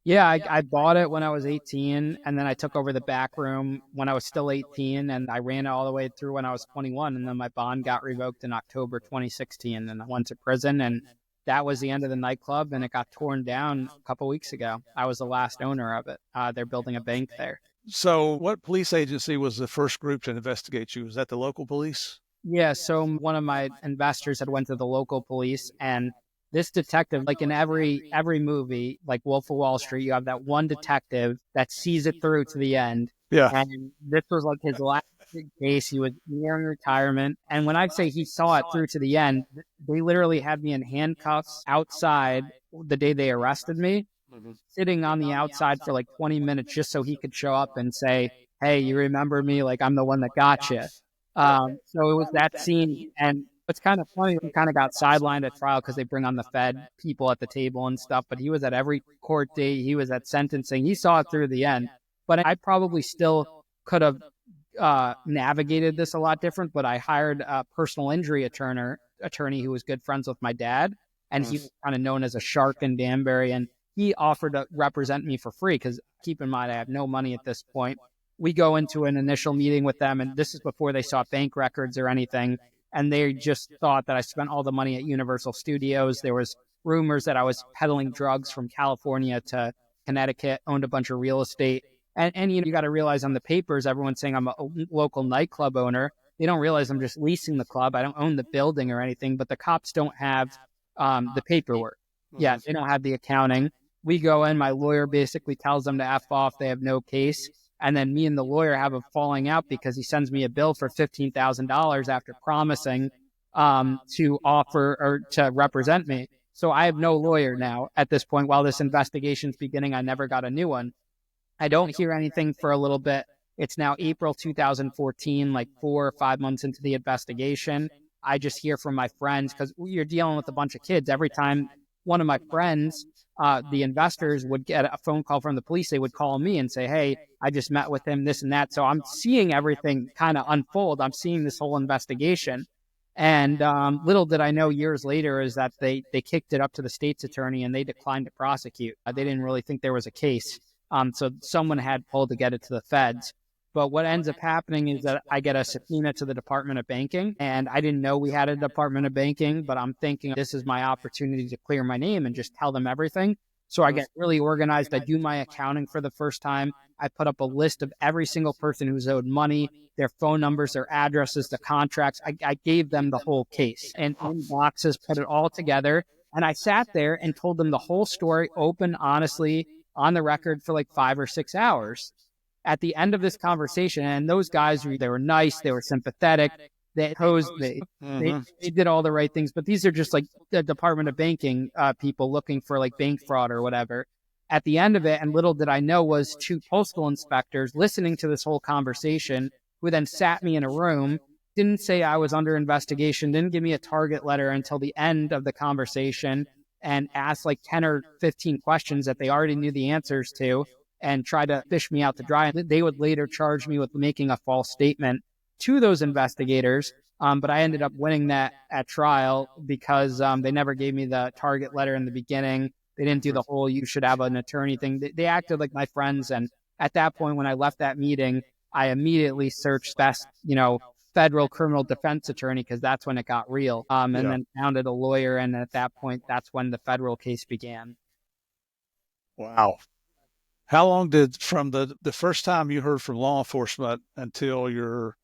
Yeah, I bought it when I was 18, and then I took over the back room when I was still 18, and I ran it all the way through when I was 21, and then my bond got revoked in October 2016, and I went to prison, and that was the end of the nightclub, and it got torn down a couple weeks ago. I was the last owner of it. They're building a bank there. So what police agency was the first group to investigate you? Was that the local police? Yeah, so one of my investors had went to the local police, and this detective, like in every movie, like Wolf of Wall Street, you have that one detective that sees it through to the end. Yeah. And this was like his last big case. He was nearing retirement. And when I say he saw it through to the end, they literally had me in handcuffs outside the day they arrested me, sitting on the outside for like 20 minutes just so he could show up and say, hey, you remember me? Like, I'm the one that got you. So it was that scene. And it's kind of funny. He kind of got sidelined at trial because they bring on the Fed people at the table and stuff. But he was at every court date. He was at sentencing. He saw it through the end. But I probably still could have navigated this a lot different. But I hired a personal injury attorney who was good friends with my dad. And he was kind of known as a shark in Danbury. And he offered to represent me for free because keep in mind, I have no money at this point. We go into an initial meeting with them, and this is before they saw bank records or anything. And they just thought that I spent all the money at Universal Studios. There was rumors that I was peddling drugs from California to Connecticut, owned a bunch of real estate. And you got to realize on the papers, everyone's saying I'm a local nightclub owner. They don't realize I'm just leasing the club. I don't own the building or anything, but the cops don't have the paperwork. Yeah, they don't have the accounting. We go in, my lawyer basically tells them to F off. They have no case. And then me and the lawyer have a falling out because he sends me a bill for $15,000 after promising to offer or to represent me. So I have no lawyer now at this point. While this investigation's beginning, I never got a new one. I don't hear anything for a little bit. It's now April 2014, like 4 or 5 months into the investigation. I just hear from my friends because you're dealing with a bunch of kids. Every time one of my friends, the investors would get a phone call from the police, they would call me and say, hey, I just met with him, this and that. So I'm seeing everything kind of unfold. I'm seeing this whole investigation. And little did I know years later is that they kicked it up to the state's attorney and they declined to prosecute. They didn't really think there was a case. So someone had pulled to get it to the feds. But what ends up happening is that I get a subpoena to the Department of Banking. And I didn't know we had a Department of Banking, but I'm thinking this is my opportunity to clear my name and just tell them everything. So I get really organized. I do my accounting for the first time. I put up a list of every single person who's owed money, their phone numbers, their addresses, the contracts. I gave them the whole case and in boxes, put it all together. And I sat there and told them the whole story, open, honestly, on the record for like 5 or 6 hours. At the end of this conversation, and those guys, they were nice, they were sympathetic, they did all the right things, but these are just like the Department of Banking people looking for like bank fraud or whatever. At the end of it, and little did I know, was 2 postal inspectors listening to this whole conversation who then sat me in a room, didn't say I was under investigation, didn't give me a target letter until the end of the conversation, and asked like 10 or 15 questions that they already knew the answers to and tried to fish me out to dry. They would later charge me with making a false statement to those investigators. But I ended up winning that at trial because they never gave me the target letter in the beginning. They didn't do the whole you should have an attorney thing. They acted like my friends. And at that point, when I left that meeting, I immediately searched best, federal criminal defense attorney because that's when it got real. And then founded a lawyer. And at that point, that's when the federal case began. Wow. How long did from the first time you heard from law enforcement until your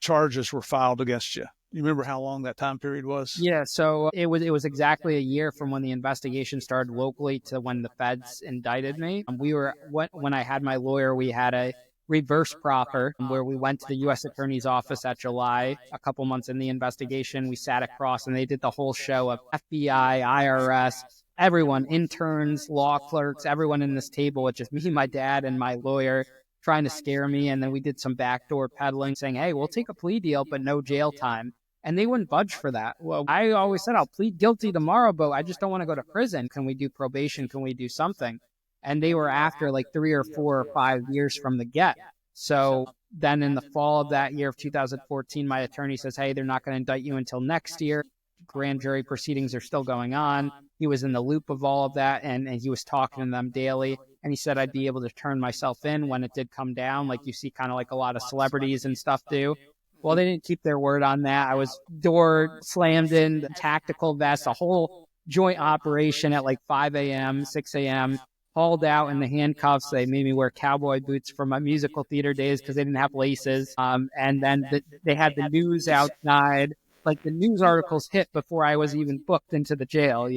charges were filed against you? You remember how long that time period was? Yeah, so it was exactly a year from when the investigation started locally to when the feds indicted me. When I had my lawyer, we had a reverse proffer where we went to the U.S. Attorney's Office at July, a couple months in the investigation. We sat across and they did the whole show of FBI, IRS, everyone, interns, law clerks, everyone in this table. It's just me, my dad, and my lawyer trying to scare me. And then we did some backdoor peddling saying, hey, we'll take a plea deal, but no jail time. And they wouldn't budge for that. Well, I always said, I'll plead guilty tomorrow, but I just don't want to go to prison. Can we do probation? Can we do something? And they were after like 3 or 4 or 5 years from the get. So then in the fall of that year of 2014, my attorney says, hey, they're not going to indict you until next year. Grand jury proceedings are still going on. He was in the loop of all of that, and he was talking to them daily. And he said I'd be able to turn myself in when it did come down, like you see kind of like a lot of celebrities and stuff do. Well, they didn't keep their word on that. I was door slammed in, tactical vest, a whole joint operation at like 5 a.m., 6 a.m., hauled out in the handcuffs. They made me wear cowboy boots from my musical theater days because they didn't have laces. And then they had the news outside. Like the news articles hit before I was even booked into the jail,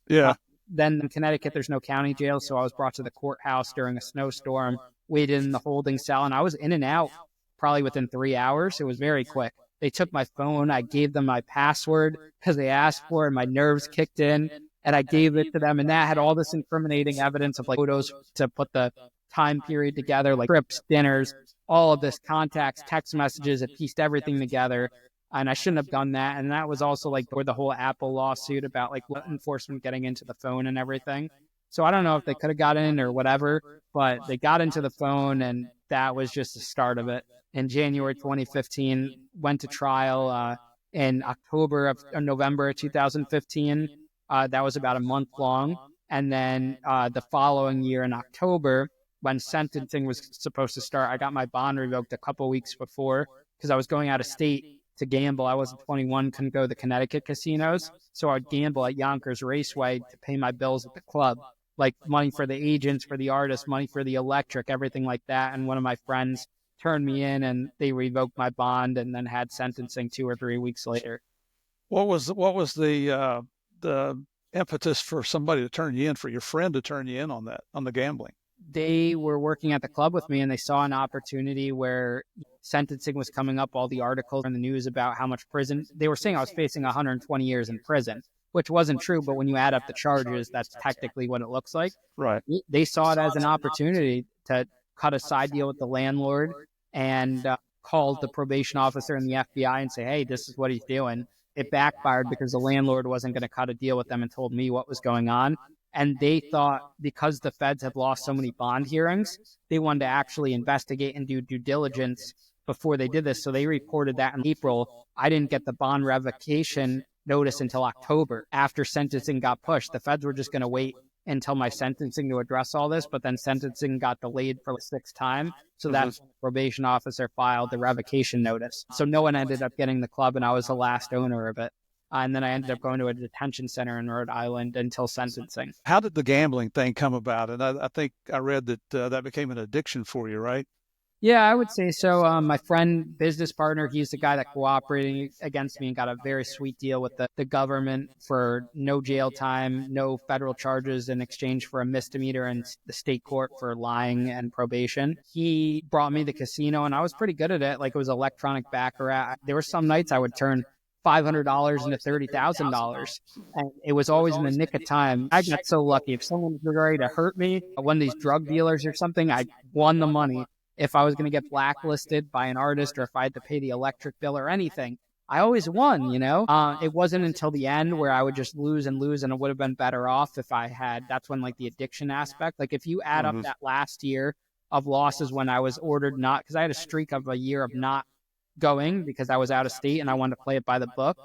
Yeah. Then in Connecticut, there's no county jail. So I was brought to the courthouse during a snowstorm, waited in the holding cell, and I was in and out probably within 3 hours. It was very quick. They took my phone. I gave them my password because they asked for it. My nerves kicked in and I gave it to them. And that had all this incriminating evidence of like photos to put the time period together, like trips, dinners, all of this, contacts, text messages. It pieced everything together. And I shouldn't have done that. And that was also like where the whole Apple lawsuit about like law enforcement getting into the phone and everything. So I don't know if they could have got in or whatever, but they got into the phone, and that was just the start of it. In January 2015, went to trial in October of or November of 2015. That was about a month long. And then the following year in October, when sentencing was supposed to start, I got my bond revoked a couple weeks before because I was going out of state to gamble. I wasn't 21, couldn't go to the Connecticut casinos. So I'd gamble at Yonkers Raceway to pay my bills at the club, like money for the agents, for the artists, money for the electric, everything like that. And one of my friends turned me in, and they revoked my bond and then had sentencing 2 or 3 weeks later. What was the impetus for somebody to turn you in, for your friend to turn you in on that, on the gambling? They were working at the club with me, and they saw an opportunity where sentencing was coming up, all the articles in the news about how much prison. They were saying I was facing 120 years in prison, which wasn't true, but when you add up the charges, that's technically what it looks like. Right. They saw it as an opportunity to cut a side deal with the landlord, and called the probation officer and the FBI and say, hey, this is what he's doing. It backfired because the landlord wasn't going to cut a deal with them and told me what was going on. And they thought because the feds had lost so many bond hearings, they wanted to actually investigate and do due diligence before they did this. So they reported that in April. I didn't get the bond revocation notice until October after sentencing got pushed. The feds were just going to wait until my sentencing to address all this, but then sentencing got delayed for the 6th time. So that's when the probation officer filed the revocation notice. So no one ended up getting the club, and I was the last owner of it. And then I ended up going to a detention center in Rhode Island until sentencing. How did the gambling thing come about? And I think I read that that became an addiction for you, right? Yeah, I would say so. My friend, business partner, he's the guy that cooperated against me and got a very sweet deal with the government for no jail time, no federal charges in exchange for a misdemeanor in the state court for lying and probation. He brought me the casino, and I was pretty good at it. Like, it was electronic baccarat. There were some nights I would turn $500 into $30,000. And it was always in the nick of time. I got so lucky. If someone was ready to hurt me, one of these drug dealers or something, I won the money. If I was going to get blacklisted by an artist, or if I had to pay the electric bill or anything, I always won, you know? It wasn't until the end where I would just lose and lose, and it would have been better off if I had, that's when like the addiction aspect, like if you add up that last year of losses when I was ordered not, because I had a streak of a year of not going because I was out of state and I wanted to play it by the book.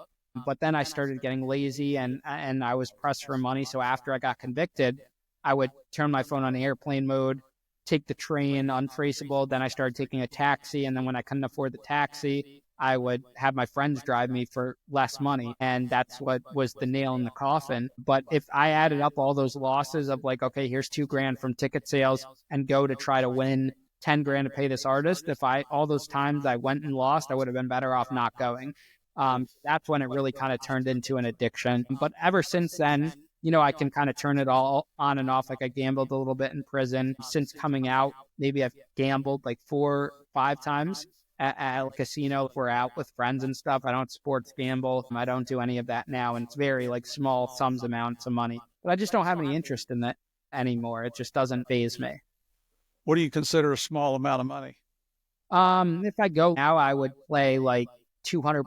But then I started getting lazy, and I was pressed for money. So after I got convicted, I would turn my phone on airplane mode, take the train, untraceable. Then I started taking a taxi. And then when I couldn't afford the taxi, I would have my friends drive me for less money. And that's what was the nail in the coffin. But if I added up all those losses of like, okay, here's $2,000 from ticket sales, and go to try to win $10,000 to pay this artist, if all those times I went and lost, I would have been better off not going. That's when it really kind of turned into an addiction. But ever since then, you know, I can kind of turn it all on and off. Like, I gambled a little bit in prison. Since coming out, maybe I've gambled like 4, 5 times at a casino if we're out with friends and stuff. I don't sports gamble. I don't do any of that now. And it's very like small sums amounts of money. But I just don't have any interest in that anymore. It just doesn't faze me. What do you consider a small amount of money? If I go now, I would play like $200,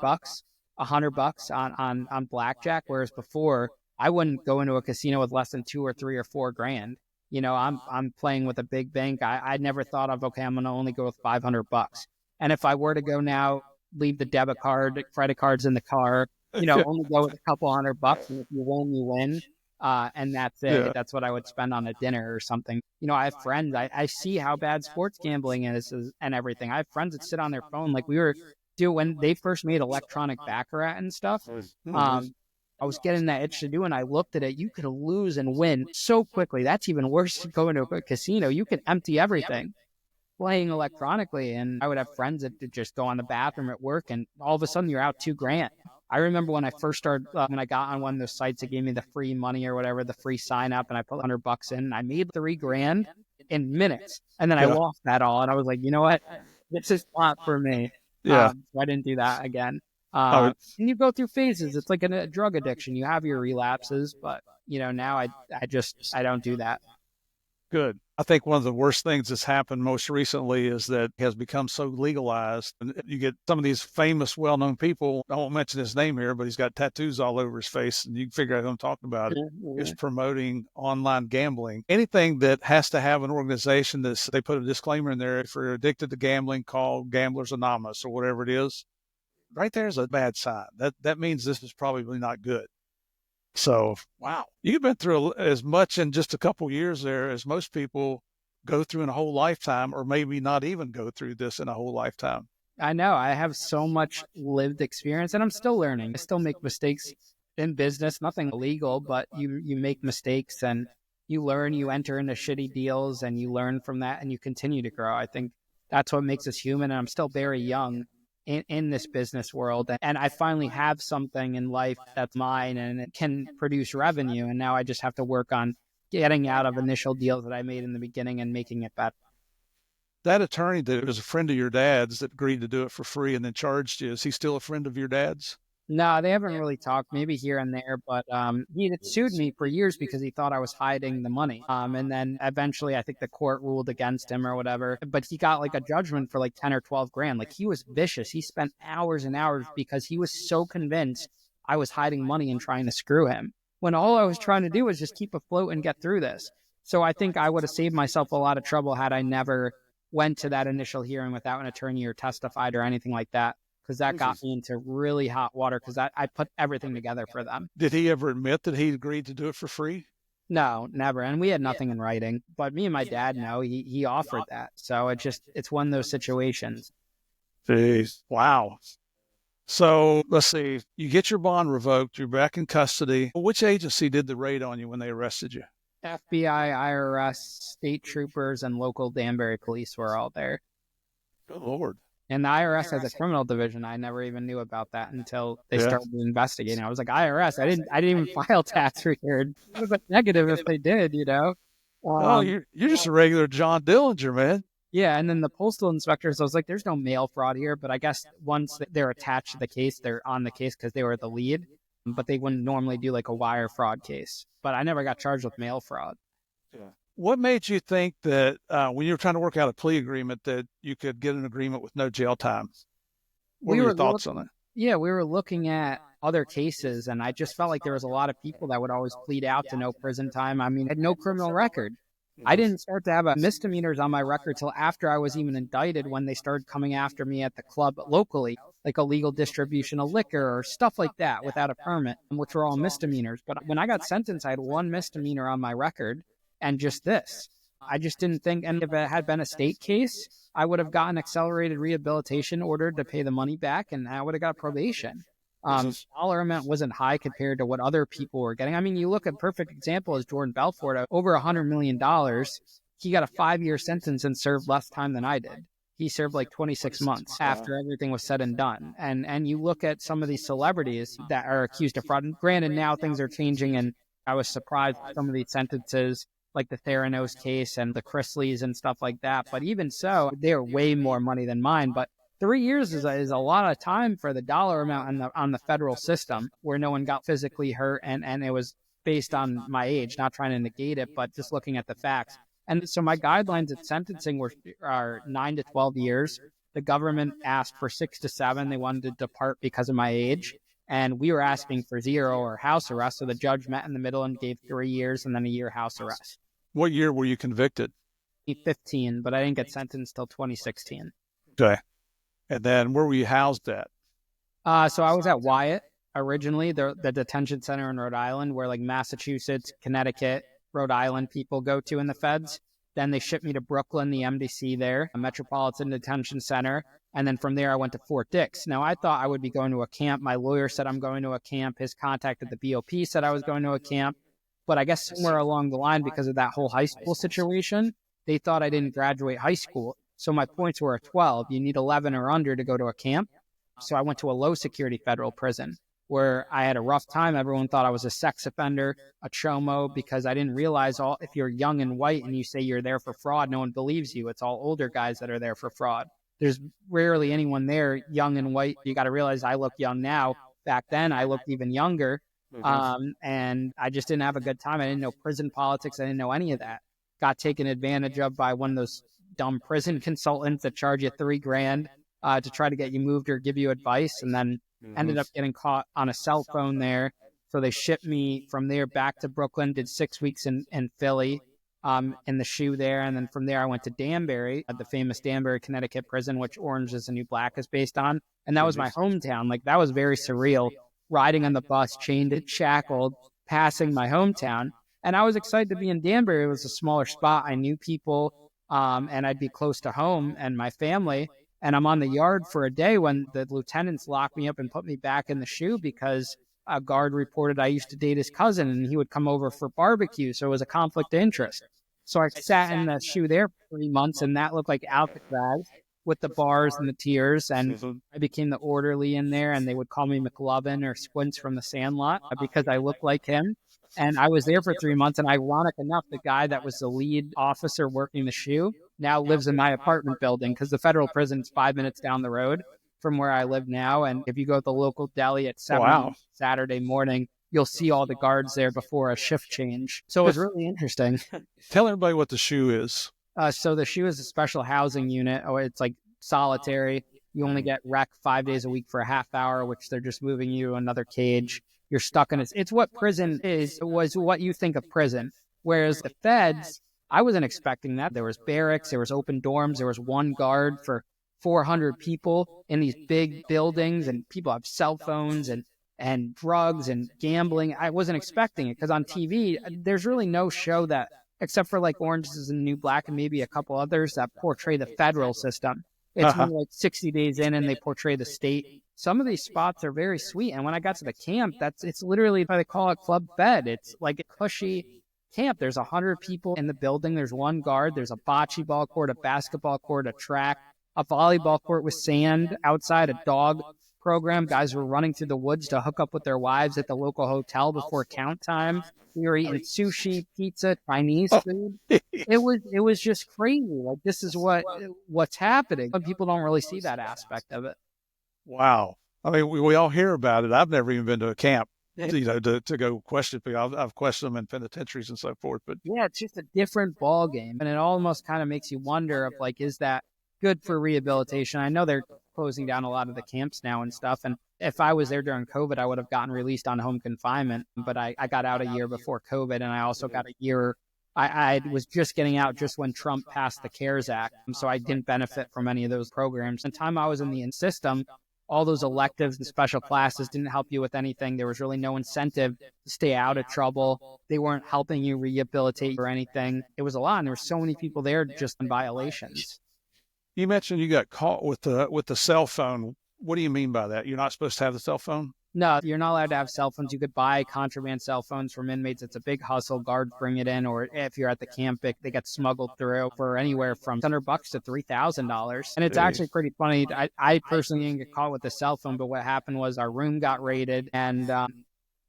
$100 on blackjack. Whereas before, I wouldn't go into a casino with less than 2 or 3 or 4 grand. You know, I'm playing with a big bank. I never thought of, okay, I'm going to only go with $500. And if I were to go now, leave the debit card, credit cards in the car, you know, only go with a couple $100. And if you win, you win. And that's it. Yeah. That's what I would spend on a dinner or something. You know, I have friends. I see how bad sports gambling is and everything. I have friends that sit on their phone. Like we were doing when they first made electronic baccarat and stuff. I was getting that itch to do, and I looked at it. You could lose and win so quickly. That's even worse than going to a casino. You can empty everything playing electronically. And I would have friends that would just go on the bathroom at work, and all of a sudden you're out $2,000. I remember when I first started, when I got on one of those sites that gave me the free money or whatever, the free sign up, and I put $100 in, and I made $3,000 in minutes. And then I lost that all. And I was like, you know what? This is not for me. So I didn't do that again. And you go through phases. It's like a drug addiction. You have your relapses, but you know, now I don't do that. Good. I think one of the worst things that's happened most recently is that it has become so legalized. And you get some of these famous, well-known people. I won't mention his name here, but he's got tattoos all over his face, and you can figure out who I'm talking about. Is promoting online gambling. Anything that has to have an organization that they put a disclaimer in there, if you're addicted to gambling, call Gamblers Anonymous or whatever it is. Right there is a bad sign. That means this is probably not good. So, wow, you've been through as much in just a couple years there as most people go through in a whole lifetime, or maybe not even go through this in a whole lifetime. I know. I have so much lived experience and I'm still learning. I still make mistakes in business, nothing illegal, but you make mistakes and you learn, you enter into shitty deals and you learn from that and you continue to grow. I think that's what makes us human. And I'm still very young in this business world. And I finally have something in life that's mine and it can produce revenue. And now I just have to work on getting out of initial deals that I made in the beginning and making it better. That attorney that was a friend of your dad's that agreed to do it for free and then charged you, is he still a friend of your dad's? No, they haven't really talked, maybe here and there, but he had sued me for years because he thought I was hiding the money. And then eventually I think the court ruled against him or whatever, but he got like a judgment for like 10 or 12 grand. Like he was vicious. He spent hours and hours because he was so convinced I was hiding money and trying to screw him, when all I was trying to do was just keep afloat and get through this. So I think I would have saved myself a lot of trouble had I never went to that initial hearing without an attorney or testified or anything like that. Because that got me into really hot water because I put everything together for them. Did he ever admit that he agreed to do it for free? No, never. And we had nothing in writing. But me and my dad know he offered that. So it's one of those situations. Jeez. Wow. So let's see. You get your bond revoked. You're back in custody. Which agency did the raid on you when they arrested you? FBI, IRS, state troopers, and local Danbury police were all there. Good Lord. And the IRS has a criminal division. I never even knew about that until they started investigating. I was like, IRS, I didn't even file tax return. It was a negative if they did, you know. You're just a regular John Dillinger, man. Yeah, and then the postal inspectors, I was like, there's no mail fraud here. But I guess once they're attached to the case, they're on the case because they were the lead. But they wouldn't normally do like a wire fraud case. But I never got charged with mail fraud. Yeah. What made you think that when you were trying to work out a plea agreement that you could get an agreement with no jail time? What were your thoughts on it? Yeah, we were looking at other cases, and I just felt like there was a lot of people that would always plead out to no prison time. I mean, I had no criminal record. I didn't start to have misdemeanors on my record till after I was even indicted, when they started coming after me at the club locally, like illegal distribution of liquor or stuff like that without a permit, which were all misdemeanors. But when I got sentenced, I had one misdemeanor on my record. And just this, I just didn't think, and if it had been a state case, I would have gotten accelerated rehabilitation ordered to pay the money back, and I would have got probation. Dollar amount wasn't high compared to what other people were getting. I mean, you look at perfect example is Jordan Belfort, over $100 million. He got a 5-year sentence and served less time than I did. He served like 26 months after everything was said and done. And you look at some of these celebrities that are accused of fraud. And granted, now things are changing, and I was surprised at some of these sentences, like the Theranos case and the Chrisleys and stuff like that. But even so, they're way more money than mine. But 3 years is a lot of time for the dollar amount on the federal system, where no one got physically hurt. And it was based on my age, not trying to negate it, but just looking at the facts. And so my guidelines at sentencing are 9 to 12 years. The government asked for 6 to 7. They wanted to depart because of my age. And we were asking for 0 or house arrest. So the judge met in the middle and gave 3 years and then a year house arrest. What year were you convicted? 2015, but I didn't get sentenced till 2016. Okay. And then where were you housed at? So I was at Wyatt originally, the detention center in Rhode Island, where like Massachusetts, Connecticut, Rhode Island people go to in the feds. Then they shipped me to Brooklyn, the MDC there, a Metropolitan Detention Center. And then from there, I went to Fort Dix. Now, I thought I would be going to a camp. My lawyer said I'm going to a camp. His contact at the BOP said I was going to a camp. But I guess somewhere along the line, because of that whole high school situation, they thought I didn't graduate high school. So my points were a 12. You need 11 or under to go to a camp. So I went to a low security federal prison where I had a rough time. Everyone thought I was a sex offender, a chomo, because I didn't realize if you're young and white and you say you're there for fraud, no one believes you. It's all older guys that are there for fraud. There's rarely anyone there young and white. You got to realize I look young now. Back then, I looked even younger. And I just didn't have a good time. I didn't know prison politics. I didn't know any of that. got taken advantage of by one of those dumb prison consultants that charge you $3,000 to try to get you moved or give you advice, and then ended up getting caught on a cell phone there. So they shipped me from there back to Brooklyn, did 6 weeks in Philly, in the shoe there. And then from there, I went to Danbury, the famous Danbury, Connecticut prison, which Orange is the New Black is based on. And that was my hometown. Like, that was very surreal, riding on the bus, chained and shackled, passing my hometown. And I was excited to be in Danbury. It was a smaller spot. I knew people, and I'd be close to home and my family. And I'm on the yard for a day when the lieutenants locked me up and put me back in the shoe because a guard reported I used to date his cousin and he would come over for barbecue. So it was a conflict of interest. So I sat in the shoe there for 3 months, and that looked like Alcatraz with the bars and the tiers. And I became the orderly in there, and they would call me McLovin or Squints from the Sandlot because I looked like him. And I was there for 3 months. And ironic enough, the guy that was the lead officer working the shoe now lives in my apartment building because the federal prison's 5 minutes down the road from where I live now. And if you go to the local deli at 7 Saturday morning, you'll see all the guards there before a shift change. So it was really interesting. Tell everybody what the shoe is. So the shoe is a special housing unit. It's like solitary. You only get rec 5 days a week for a half hour, which they're just moving you to another cage. You're stuck in it. It's what prison is. It was what you think of prison. Whereas the feds, I wasn't expecting that. There was barracks, there was open dorms, there was one guard for 400 people in these big buildings, and people have cell phones and drugs and gambling. I wasn't expecting it because on TV, there's really no show that, except for like Orange is the New Black and maybe a couple others, that portray the federal system. It's more like 60 days in and they portray the state. Some of these spots are very sweet. And when I got to the camp, it's literally, they call it Club Fed. It's like a cushy camp. There's 100 people in the building. There's one guard. There's a bocce ball court, a basketball court, a track, a volleyball court with sand outside, a dog program. Guys were running through the woods to hook up with their wives at the local hotel before count time. We were eating sushi, pizza, Chinese food. It was just crazy. Like, this is what's happening. But people don't really see that aspect of it. Wow. I mean, we all hear about it. I've never even been to a camp, to go question people. I've questioned them in penitentiaries and so forth. But yeah, it's just a different ball game, and it almost kind of makes you wonder of, like, is that good for rehabilitation? I know they're closing down a lot of the camps now and stuff. And if I was there during COVID, I would have gotten released on home confinement. But I got out a year before COVID, and I also got a year. I was just getting out just when Trump passed the CARES Act. So I didn't benefit from any of those programs. The time I was in the system, all those electives and special classes didn't help you with anything. There was really no incentive to stay out of trouble. They weren't helping you rehabilitate or anything. It was a lot. And there were so many people there just in violations. You mentioned you got caught with the cell phone. What do you mean by that? You're not supposed to have the cell phone? No, you're not allowed to have cell phones. You could buy contraband cell phones from inmates. It's a big hustle. Guards bring it in, or if you're at the camp, they get smuggled through for anywhere from $100 to $3,000. And it's actually pretty funny. I personally didn't get caught with the cell phone, but what happened was our room got raided, and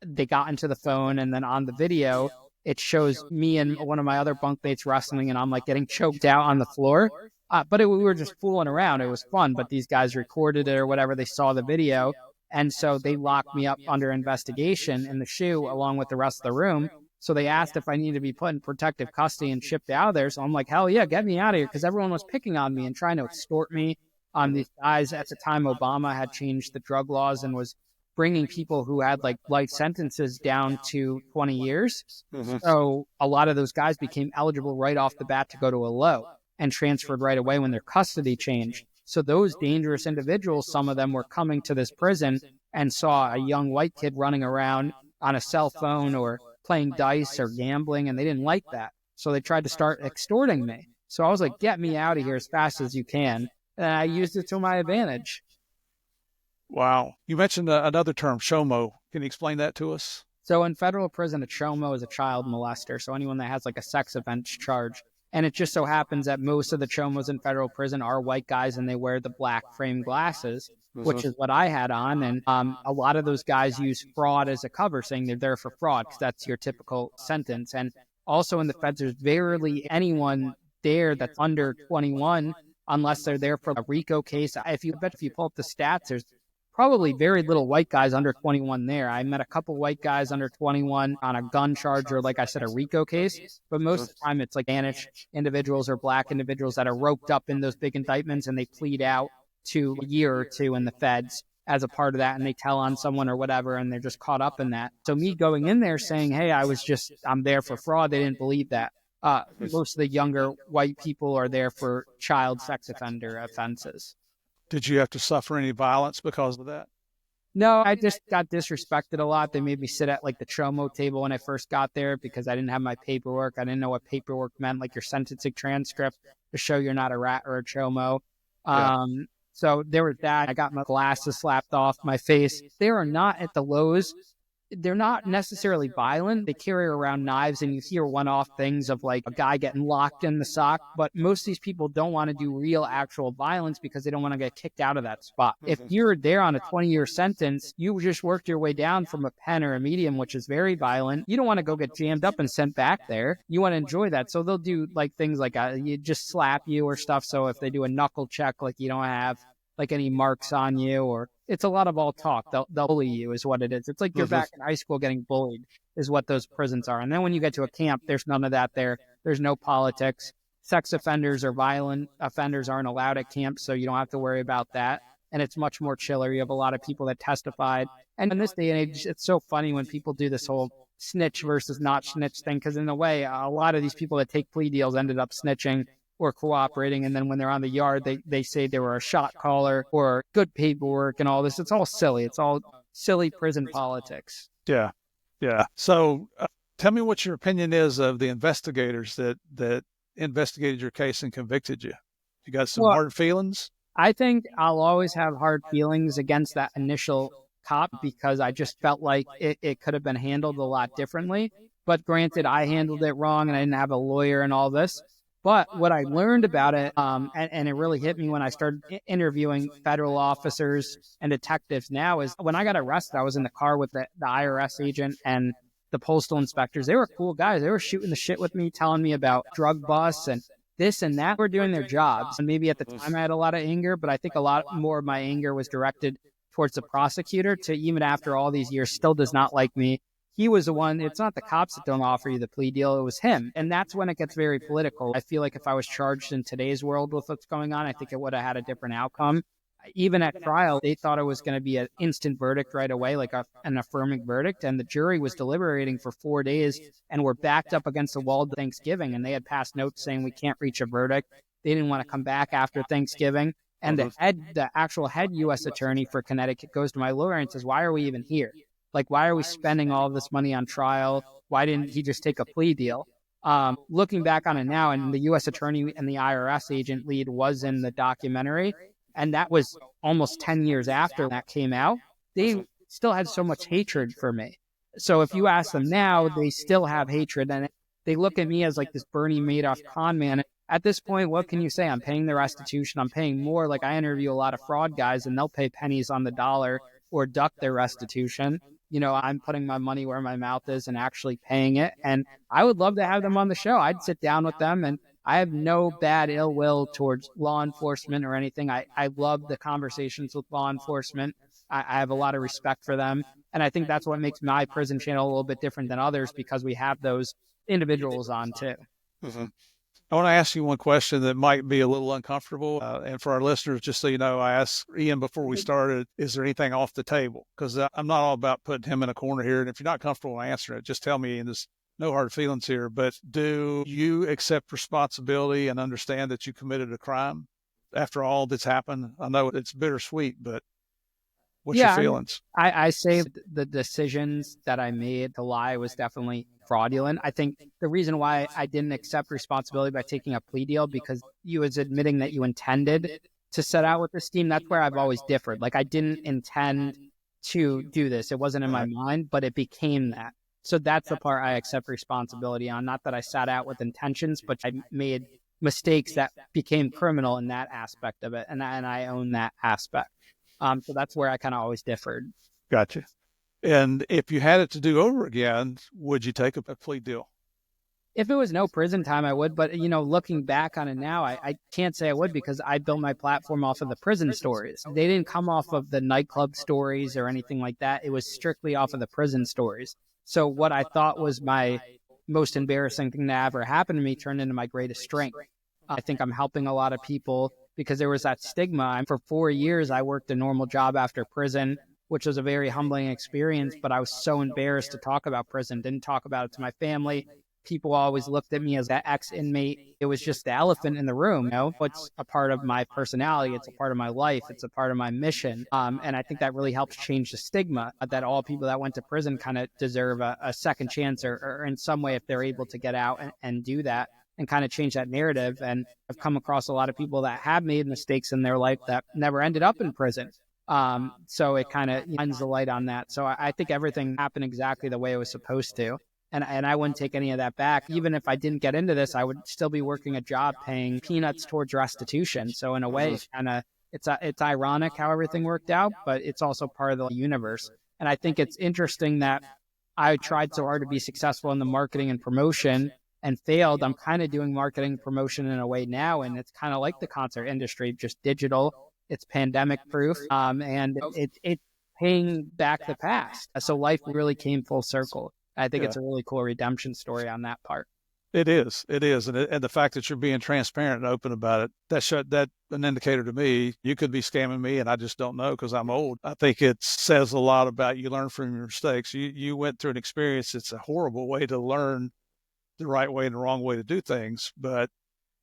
they got into the phone, and then on the video, it shows me and one of my other bunkmates wrestling, and I'm like getting choked out on the floor. But we were just fooling around. It was fun, but these guys recorded it or whatever. They saw the video. And so they locked me up under investigation in the shoe along with the rest of the room. So they asked if I needed to be put in protective custody and shipped out of there. So I'm like, hell yeah, get me out of here. Because everyone was picking on me and trying to extort me. These guys, at the time, Obama had changed the drug laws and was bringing people who had like life sentences down to 20 years. Mm-hmm. So a lot of those guys became eligible right off the bat to go to a low and transferred right away when their custody changed. So those dangerous individuals, some of them were coming to this prison and saw a young white kid running around on a cell phone or playing dice or gambling, and they didn't like that. So they tried to start extorting me. So I was like, get me out of here as fast as you can. And I used it to my advantage. Wow. You mentioned another term, chomo. Can you explain that to us? So in federal prison, a chomo is a child molester. So anyone that has like a sex offense charge. And it just so happens that most of the chomos in federal prison are white guys, and they wear the black framed glasses, which is what I had on. And a lot of those guys use fraud as a cover, saying they're there for fraud, because that's your typical sentence. And also in the feds, there's barely anyone there that's under 21 unless they're there for a RICO case. If you pull up the stats, there's probably very little white guys under 21 there. I met a couple white guys under 21 on a gun charge or, like I said, a RICO case. But most of the time, it's like Spanish individuals or black individuals that are roped up in those big indictments and they plead out to a year or two in the feds as a part of that, and they tell on someone or whatever, and they're just caught up in that. So me going in there saying, hey, I'm there for fraud, they didn't believe that. Most of the younger white people are there for child sex offender offenses. Did you have to suffer any violence because of that? No, I just got disrespected a lot. They made me sit at like the chomo table when I first got there because I didn't have my paperwork. I didn't know what paperwork meant, like your sentencing transcript to show you're not a rat or a chomo. Yeah. So there was that. I got my glasses slapped off my face. They are not at the lows. They're not necessarily violent. They carry around knives, and you hear one-off things of like a guy getting locked in the sock. But most of these people don't want to do real actual violence because they don't want to get kicked out of that spot. If you're there on a 20-year sentence, you just worked your way down from a pen or a medium, which is very violent. You don't want to go get jammed up and sent back there. You want to enjoy that. So they'll do like things like you just slap you or stuff. So if they do a knuckle check, like you don't have like any marks on you, or it's a lot of all talk. They'll bully you is what it is. It's like you're back in high school getting bullied is what those prisons are. And then when you get to a camp, there's none of that there. There's no politics. Sex offenders or violent offenders aren't allowed at camp, so you don't have to worry about that. And it's much more chiller. You have a lot of people that testified. And in this day and age, it's so funny when people do this whole snitch versus not snitch thing, because in a way, a lot of these people that take plea deals ended up snitching or cooperating, and then when they're on the yard, they say they were a shot caller or good paperwork and all this. It's all silly. It's all silly prison politics. Yeah, yeah. So tell me what your opinion is of the investigators that investigated your case and convicted you. You got some hard feelings? I think I'll always have hard feelings against that initial cop because I just felt like it could have been handled a lot differently. But granted, I handled it wrong and I didn't have a lawyer and all this. But what I learned about it, and it really hit me when I started interviewing federal officers and detectives now, is when I got arrested, I was in the car with the IRS agent and the postal inspectors. They were cool guys. They were shooting the shit with me, telling me about drug busts and this and that. We're doing their jobs. And maybe at the time I had a lot of anger, but I think a lot more of my anger was directed towards the prosecutor, to even after all these years still does not like me. He was the one. It's not the cops that don't offer you the plea deal. It was him. And that's when it gets very political. I feel like if I was charged in today's world with what's going on, I think it would have had a different outcome. Even at trial, they thought it was going to be an instant verdict right away, like an affirming verdict. And the jury was deliberating for 4 days and were backed up against the wall to Thanksgiving. And they had passed notes saying we can't reach a verdict. They didn't want to come back after Thanksgiving. And the actual head U.S. attorney for Connecticut goes to my lawyer and says, why are we even here? Like, why are we spending all this money on trial? Why didn't he just take a plea deal? Looking back on it now, and the U.S. attorney and the IRS agent lead was in the documentary, and that was almost 10 years after that came out. They still had so much hatred for me. So if you ask them now, they still have hatred, and they look at me as like this Bernie Madoff con man. At this point, what can you say? I'm paying the restitution. I'm paying more. Like, I interview a lot of fraud guys, and they'll pay pennies on the dollar or duck their restitution. You know, I'm putting my money where my mouth is and actually paying it. And I would love to have them on the show. I'd sit down with them, and I have no bad ill will towards law enforcement or anything. I love the conversations with law enforcement. I have a lot of respect for them. And I think that's what makes my prison channel a little bit different than others, because we have those individuals on too. Mm-hmm. I want to ask you one question that might be a little uncomfortable. And for our listeners, just so you know, I asked Ian before we started, is there anything off the table? Because I'm not all about putting him in a corner here. And if you're not comfortable answering it, just tell me, and there's no hard feelings here. But do you accept responsibility and understand that you committed a crime after all that's happened? I know it's bittersweet, but what's your feelings? I say the decisions that I made to lie was definitely fraudulent. I think the reason why I didn't accept responsibility by taking a plea deal, because you was admitting that you intended to set out with this team. That's where I've always differed. Like, I didn't intend to do this. It wasn't in my mind, but it became that. So that's the part I accept responsibility on. Not that I sat out with intentions, but I made mistakes that became criminal in that aspect of it. And I own that aspect. So that's where I kind of always differed. Gotcha. And if you had it to do over again, would you take a plea deal? If it was no prison time, I would. But, looking back on it now, I can't say I would because I built my platform off of the prison stories. They didn't come off of the nightclub stories or anything like that. It was strictly off of the prison stories. So what I thought was my most embarrassing thing to ever happen to me turned into my greatest strength. I think I'm helping a lot of people because there was that stigma. For 4 years, I worked a normal job after prison, which was a very humbling experience, but I was so embarrassed to talk about prison, didn't talk about it to my family. People always looked at me as that ex-inmate. It was just the elephant in the room. It's a part of my personality. It's a part of my life. It's a part of my mission. And I think that really helps change the stigma that all people that went to prison kind of deserve a second chance or in some way if they're able to get out and do that and kind of change that narrative. And I've come across a lot of people that have made mistakes in their life that never ended up in prison. So it kind of shines the light on that. So I think everything happened exactly the way it was supposed to. And I wouldn't take any of that back. Even if I didn't get into this, I would still be working a job paying peanuts towards restitution. So in a way, it's ironic how everything worked out, but it's also part of the universe. And I think it's interesting that I tried so hard to be successful in the marketing and promotion and failed. I'm kind of doing marketing and promotion in a way now, and it's kind of like the concert industry, just digital. It's pandemic proof, and it's paying back the past. So life really came full circle. I think it's a really cool redemption story on that part. It is. And the fact that you're being transparent and open about it, that an indicator to me, you could be scamming me and I just don't know because I'm old. I think it says a lot about you learn from your mistakes. You went through an experience. It's a horrible way to learn the right way and the wrong way to do things. But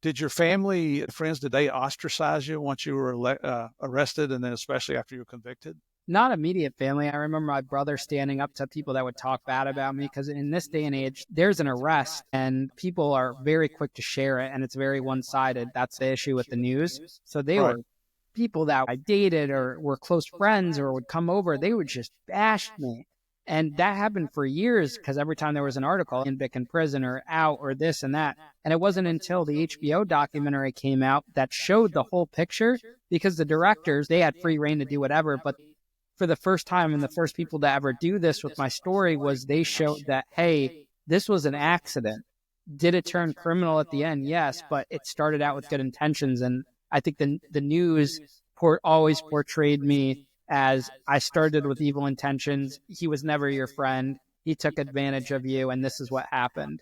did your family, friends, did they ostracize you once you were arrested and then especially after you were convicted? Not immediate family. I remember my brother standing up to people that would talk bad about me because in this day and age, there's an arrest and people are very quick to share it and it's very one-sided. That's the issue with the news. So they were people that I dated or were close friends or would come over, they would just bash me. And that happened for years because every time there was an article, Ian Bick in prison or out or this and that. And it wasn't until the HBO documentary came out that showed the whole picture because the directors, they had free reign to do whatever, but for the first time and the first people to ever do this with my story was they showed that, hey, this was an accident. Did it turn criminal at the end? Yes, but it started out with good intentions. And I think the news always portrayed me as I started with evil intentions. He was never your friend. He took advantage of you, and this is what happened.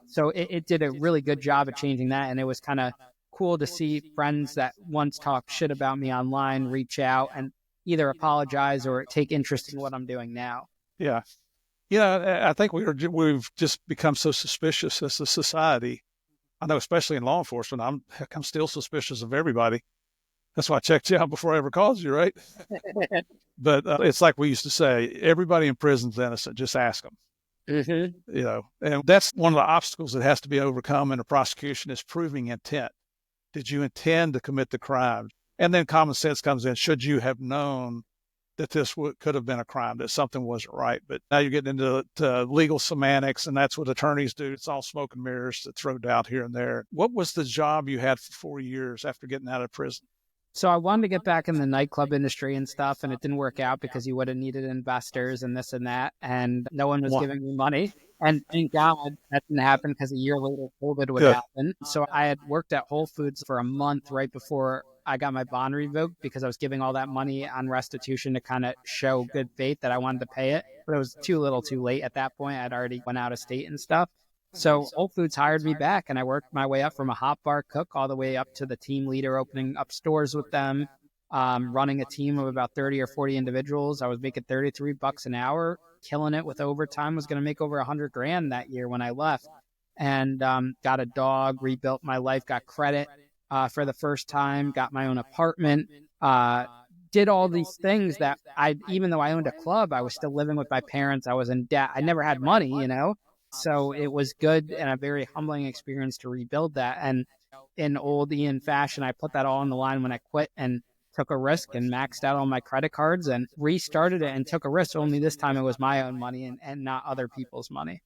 So it did a really good job of changing that. And it was kind of cool to see friends that once talked shit about me online reach out and either apologize or take interest in what I'm doing now. Yeah. I think we've just become so suspicious as a society. I know, especially in law enforcement, I'm still suspicious of everybody. That's why I checked you out before I ever called you, right? But it's like we used to say, everybody in prison's innocent. Just ask them. Mm-hmm. And that's one of the obstacles that has to be overcome in a prosecution is proving intent. Did you intend to commit the crime? And then common sense comes in. Should you have known that this could have been a crime, that something wasn't right? But now you're getting into legal semantics, and that's what attorneys do. It's all smoke and mirrors to throw down here and there. What was the job you had for 4 years after getting out of prison? So I wanted to get back in the nightclub industry and stuff, and it didn't work out because you would have needed investors and this and that, and no one was giving me money. And thank God that didn't happen because a year later COVID would happen. So I had worked at Whole Foods for a month right before I got my bond revoked because I was giving all that money on restitution to kind of show good faith that I wanted to pay it. But it was too little too late at that point. I'd already went out of state and stuff. So Whole Foods hired me back and I worked my way up from a hot bar cook all the way up to the team leader, opening up stores with them, running a team of about 30 or 40 individuals. I was making $33 an hour, killing it with overtime, was going to make over $100,000 that year when I left, and got a dog, rebuilt my life, got credit for the first time, got my own apartment, did all these things that even though I owned a club, I was still living with my parents. I was in debt. I never had money, So it was good and a very humbling experience to rebuild that. And in old Ian fashion, I put that all on the line when I quit and took a risk and maxed out all my credit cards and restarted it and took a risk. Only this time it was my own money and not other people's money.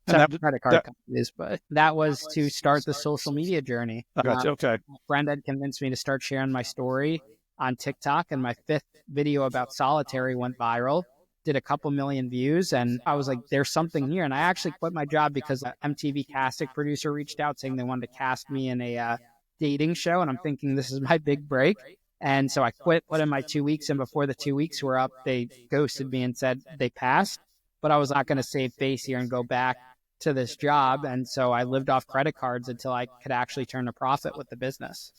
Except credit card companies, but that was to start the social media journey. Gotcha. Okay. A friend had convinced me to start sharing my story on TikTok, and my 5th video about solitary went viral. did a couple million views, and I was like, there's something here. And I actually quit my job because an MTV casting producer reached out saying they wanted to cast me in a dating show. And I'm thinking, this is my big break. And so I quit, put in my 2 weeks. And before the 2 weeks were up, they ghosted me and said they passed. But I was not going to save face here and go back to this job. And so I lived off credit cards until I could actually turn a profit with the business.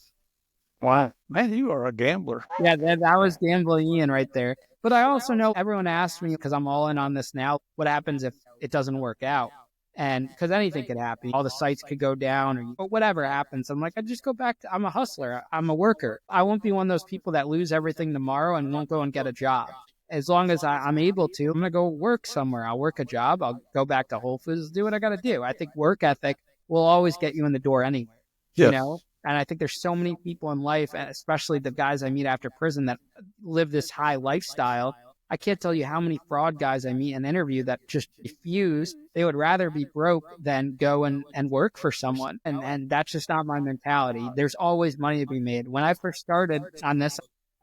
Wow. Man, you are a gambler. Yeah, that was gambling Ian right there. But I also know everyone asks me, because I'm all in on this now, what happens if it doesn't work out? And because anything could happen, all the sites could go down or whatever happens. I'm like, I just go back to, I'm a hustler. I'm a worker. I won't be one of those people that lose everything tomorrow and won't go and get a job. As long as I'm able to, I'm going to go work somewhere. I'll work a job. I'll go back to Whole Foods, do what I got to do. I think work ethic will always get you in the door anyway, you know? And I think there's so many people in life, and especially the guys I meet after prison, that live this high lifestyle. I can't tell you how many fraud guys I meet and interview that just refuse. They would rather be broke than go and work for someone. And that's just not my mentality. There's always money to be made. When I first started on this,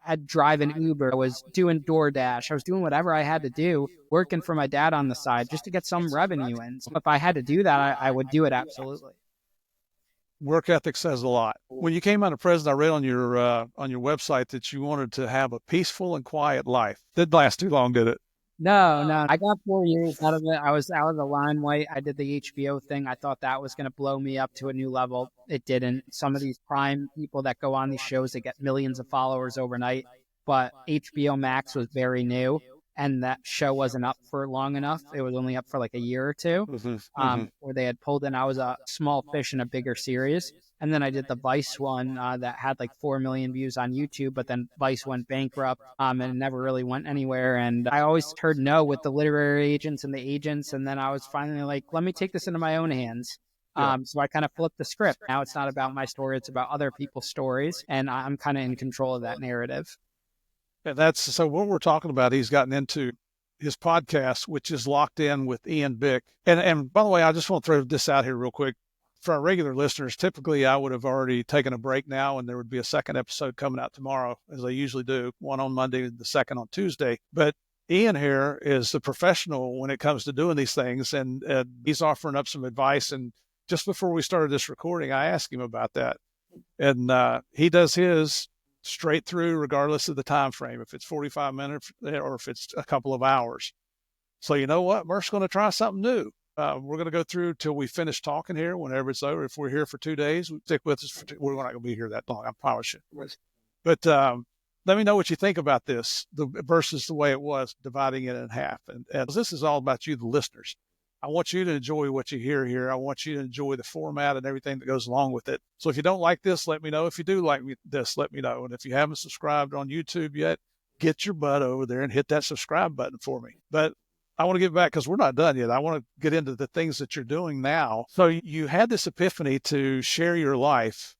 I'd drive an Uber. I was doing DoorDash. I was doing whatever I had to do, working for my dad on the side just to get some revenue in. So if I had to do that, I would do it absolutely. Work ethic says a lot. When you came out of prison, I read on your website that you wanted to have a peaceful and quiet life. Didn't last too long, did it? No. I got 4 years out of it. I was out of the limelight. I did the HBO thing. I thought that was going to blow me up to a new level. It didn't. Some of these prime people that go on these shows, they get millions of followers overnight. But HBO Max was very new, and that show wasn't up for long enough. It was only up for like a year or two, where they had pulled in. I was a small fish in a bigger series. And then I did the Vice one that had like 4 million views on YouTube, but then Vice went bankrupt and it never really went anywhere. And I always heard no with the literary agents and the agents. And then I was finally like, let me take this into my own hands. So I kind of flipped the script. Now it's not about my story. It's about other people's stories. And I'm kind of in control of that narrative. And that's so what we're talking about. He's gotten into his podcast, which is Locked In with Ian Bick. And by the way, I just want to throw this out here real quick. For our regular listeners, typically I would have already taken a break now and there would be a second episode coming out tomorrow, as I usually do, one on Monday, the second on Tuesday. But Ian here is the professional when it comes to doing these things, and he's offering up some advice. And just before we started this recording, I asked him about that. And he does his straight through regardless of the time frame, if it's 45 minutes or if it's a couple of hours. So you know what? Murph's going to try something new. We're going to go through till we finish talking here, whenever it's over. If we're here for 2 days, stick with us. We're not going to be here that long, I promise you. But let me know what you think about this versus the way it was, dividing it in half. And this is all about you, the listeners. I want you to enjoy what you hear here. I want you to enjoy the format and everything that goes along with it. So if you don't like this, let me know. If you do like this, let me know. And if you haven't subscribed on YouTube yet, get your butt over there and hit that subscribe button for me. But I want to get back because we're not done yet. I want to get into the things that you're doing now. So you had this epiphany to share your life.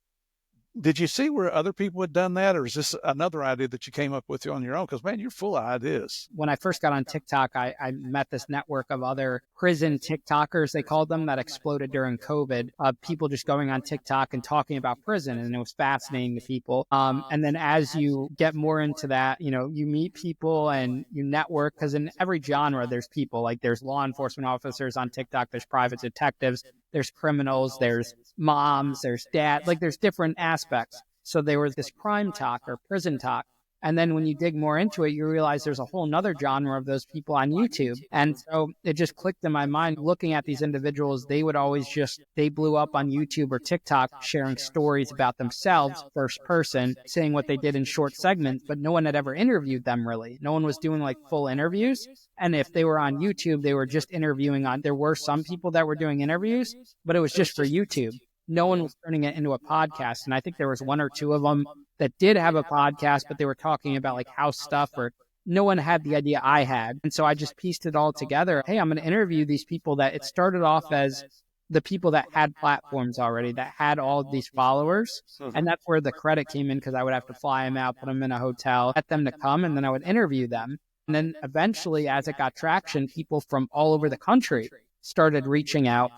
Did you see where other people had done that, or is this another idea that you came up with on your own? Because, man, you're full of ideas. When I first got on TikTok, I met this network of other prison TikTokers, they called them, that exploded during COVID, of people just going on TikTok and talking about prison, and it was fascinating to people. And then as you get more into that, you know, you meet people and you network, because in every genre, there's people. Like there's law enforcement officers on TikTok, there's private detectives, there's criminals, there's moms, there's dad, like there's different aspects. So there was this crime talk or prison talk. And then when you dig more into it, you realize there's a whole nother genre of those people on YouTube. And so it just clicked in my mind, looking at these individuals, they would always they blew up on YouTube or TikTok, sharing stories about themselves, first person, saying what they did in short segments, but no one had ever interviewed them really. No one was doing like full interviews. And if they were on YouTube, they were just interviewing there were some people that were doing interviews, but it was just for YouTube. No one was turning it into a podcast. And I think there was one or two of them that did have a podcast, but they were talking about like house stuff, or no one had the idea I had. And so I just pieced it all together. Hey, I'm going to interview these people that it started off as the people that had platforms already, that had all of these followers. And that's where the credit came in, because I would have to fly them out, put them in a hotel, get them to come, and then I would interview them. And then eventually, as it got traction, people from all over the country started reaching out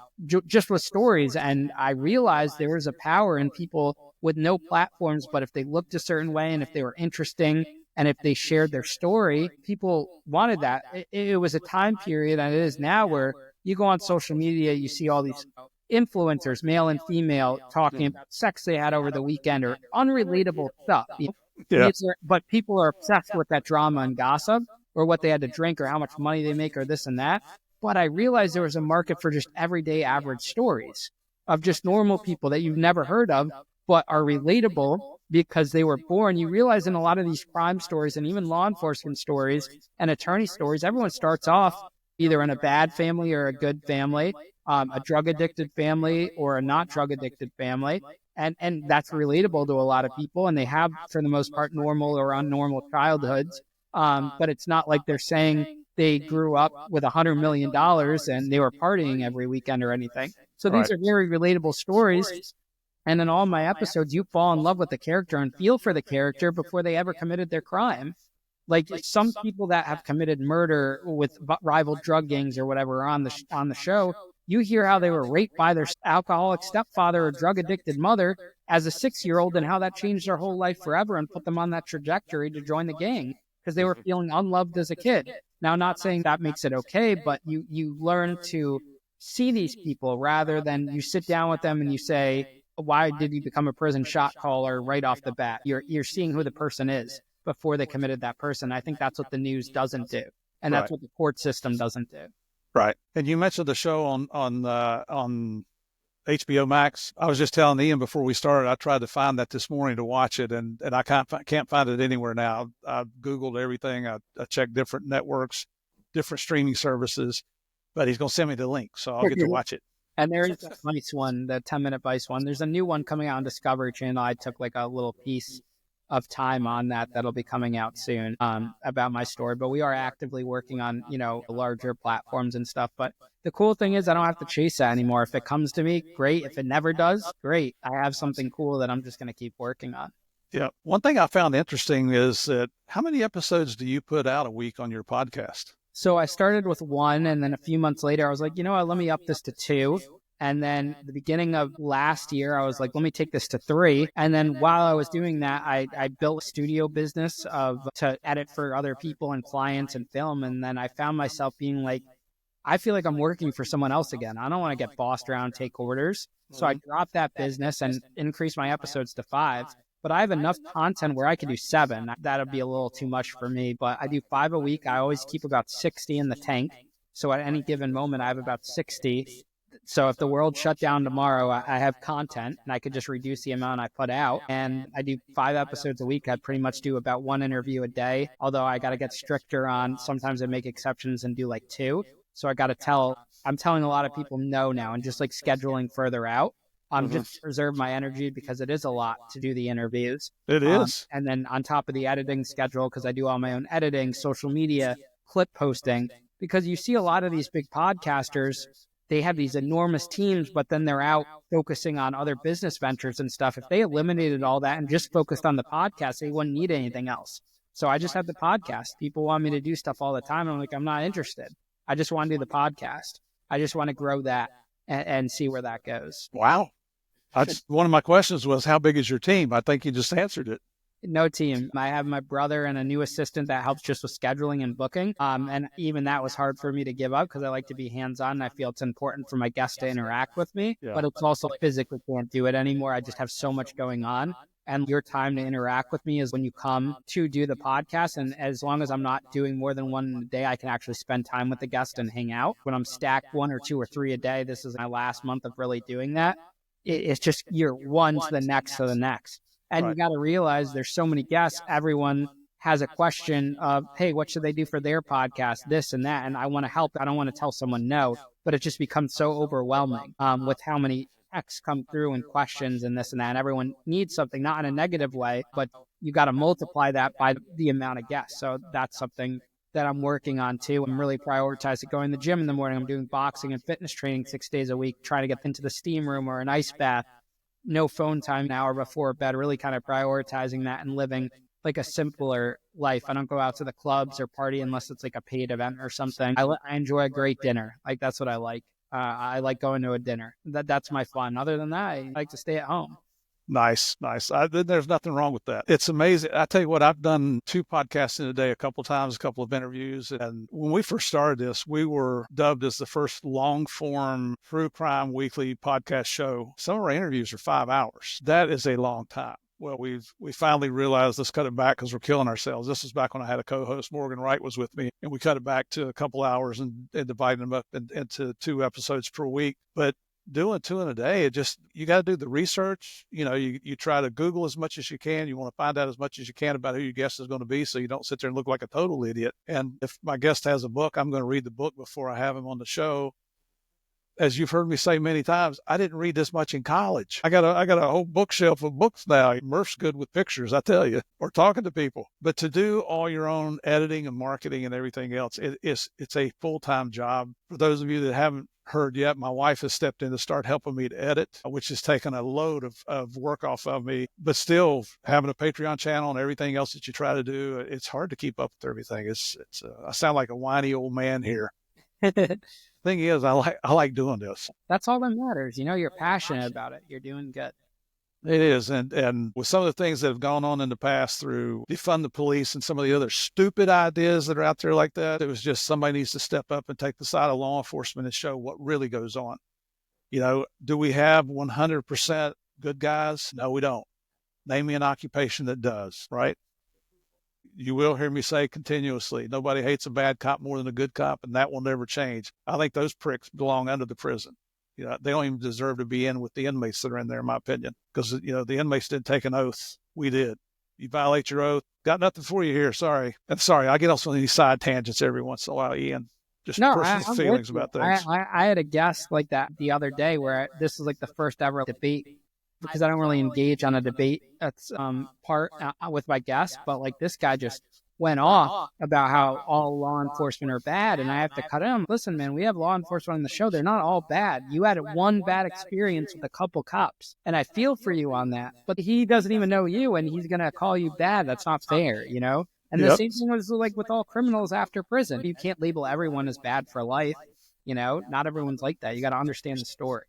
just with stories. And I realized there was a power in people with no platforms, but if they looked a certain way and if they were interesting, And if they shared their story, people wanted that. It was a time period, and it is now, where you go on social media, you see all these influencers, male and female, talking about sex they had over the weekend or unrelatable stuff. Yeah. But people are obsessed with that drama and gossip, or what they had to drink, or how much money they make, or this and that. But I realized there was a market for just everyday average stories of just normal people that you've never heard of, but are relatable because they were born. You realize in a lot of these crime stories and even law enforcement stories and attorney stories, everyone starts off either in a bad family or a good family, a drug addicted family or a not drug addicted family. And that's relatable to a lot of people. And they have, for the most part, normal or unnormal childhoods. But it's not like they're saying they grew up with $100 million and they were partying every weekend or anything. So these are very relatable stories. And in all my episodes, you fall in love with the character and feel for the character before they ever committed their crime. Like some people that have committed murder with rival drug gangs or whatever on the show, you hear how they were raped by their alcoholic stepfather or drug addicted mother as a 6-year-old, and how that changed their whole life forever and put them on that trajectory to join the gang because they were feeling unloved as a kid. Now, not saying that makes it okay, but you learn to see these people rather than you sit down with them and you say, why did you become a prison shot caller right off the bat? You're seeing who the person is before they committed that person. I think that's what the news doesn't do. And that's what the court system doesn't do. Right. And you mentioned the show on HBO Max. I was just telling Ian before we started, I tried to find that this morning to watch it, and I can't find it anywhere now. I Googled everything. I checked different networks, different streaming services, but he's going to send me the link, so I'll get to watch it. And there is the Vice one, the 10-minute Vice one. There's a new one coming out on Discovery Channel. I took like a little piece of time on that'll be coming out soon about my story. But we are actively working on, larger platforms and stuff. But the cool thing is I don't have to chase that anymore. If it comes to me, great. If it never does, great. I have something cool that I'm just going to keep working on. Yeah. One thing I found interesting is that how many episodes do you put out a week on your podcast? So I started with 1, and then a few months later, I was like, let me up this to 2. And then the beginning of last year, I was like, let me take this to 3. And then while I was doing that, I built a studio business to edit for other people and clients and film. And then I found myself being like, I feel like I'm working for someone else again. I don't want to get bossed around, take orders. So I dropped that business and increased my episodes to 5. But I have enough content where I could do 7. That'll be a little too much for me, but I do 5 a week. I always keep about 60 in the tank. So at any given moment, I have about 60. So if the world shut down tomorrow, I have content and I could just reduce the amount I put out. And I do 5 episodes a week. I pretty much do about 1 interview a day, although I got to get stricter on, sometimes I make exceptions and do like 2. So I'm telling a lot of people no now and just like scheduling further out. Just preserve my energy because it is a lot to do the interviews. It is. And then on top of the editing schedule, because I do all my own editing, social media, clip posting, because you see a lot of these big podcasters, they have these enormous teams, but then they're out focusing on other business ventures and stuff. If they eliminated all that and just focused on the podcast, they wouldn't need anything else. So I just have the podcast. People want me to do stuff all the time. I'm like, I'm not interested. I just want to do the podcast. I just want to grow that and see where that goes. Wow. One of my questions was, how big is your team? I think you just answered it. No team. I have my brother and a new assistant that helps just with scheduling and booking. And even that was hard for me to give up because I like to be hands-on and I feel it's important for my guests to interact with me. Yeah. But it's also physically can't do it anymore. I just have so much going on. And your time to interact with me is when you come to do the podcast. And as long as I'm not doing more than 1 a day, I can actually spend time with the guest and hang out. When I'm stacked 1 or 2 or 3 a day, this is my last month of really doing that. It's just year one to the next to the next. And you got to realize there's so many guests. Everyone has a question of, hey, what should they do for their podcast, this and that. And I want to help. I don't want to tell someone no, but it just becomes so overwhelming with how many texts come through and questions and this and that. And everyone needs something, not in a negative way, but you got to multiply that by the amount of guests. So that's something that I'm working on too. I'm really prioritizing going to the gym in the morning. I'm doing boxing and fitness training 6 days a week, trying to get into the steam room or an ice bath. No phone time an hour before bed, really kind of prioritizing that and living like a simpler life. I don't go out to the clubs or party unless it's like a paid event or something. I enjoy a great dinner. Like that's what I like. I like going to a dinner. That's my fun. Other than that, I like to stay at home. Nice. There's nothing wrong with that. It's amazing. I tell you what, I've done 2 podcasts in a day, a couple of times, a couple of interviews. And when we first started this, we were dubbed as the first long form true crime weekly podcast show. Some of our interviews are 5 hours. That is a long time. Well, we finally realized let's cut it back because we're killing ourselves. This was back when I had a co-host, Morgan Wright was with me, and we cut it back to a couple hours and dividing them up into 2 episodes per week. But doing 2 in a day, you got to do the research. You try to Google as much as you can. You want to find out as much as you can about who your guest is going to be so you don't sit there and look like a total idiot. And if my guest has a book, I'm going to read the book before I have him on the show. As you've heard me say many times, I didn't read this much in college. I got a whole bookshelf of books now. Murph's good with pictures, I tell you, or talking to people. But to do all your own editing and marketing and everything else, it's a full-time job. For those of you that haven't heard yet, my wife has stepped in to start helping me to edit, which has taken a load of work off of me. But still, having a Patreon channel and everything else that you try to do, it's hard to keep up with everything. I sound like a whiny old man here. Thing is, I like doing this. That's all that matters. You're passionate about it. You're doing good. It is. And with some of the things that have gone on in the past through defund the police and some of the other stupid ideas that are out there like that, it was just somebody needs to step up and take the side of law enforcement and show what really goes on. Do we have 100% good guys? No, we don't. Name me an occupation that does, right? You will hear me say continuously, nobody hates a bad cop more than a good cop, and that will never change. I think those pricks belong under the prison. They don't even deserve to be in with the inmates that are in there, in my opinion, because, the inmates didn't take an oath. We did. You violate your oath. Got nothing for you here. Sorry. And sorry, I get off on these side tangents every once in a while, Ian. Just personal feelings about things. I had a guest like that the other day where this was like the first ever debate, because I don't really engage on a debate that's part with my guests, but like this guy just went off about how all law enforcement are bad, and I have to cut him. Listen, man, we have law enforcement on the show. They're not all bad. You had one bad experience with a couple cops, and I feel for you on that. But he doesn't even know you, and he's going to call you bad. That's not fair, And the same thing was like with all criminals after prison. You can't label everyone as bad for life. Not everyone's like that. You got to understand the story.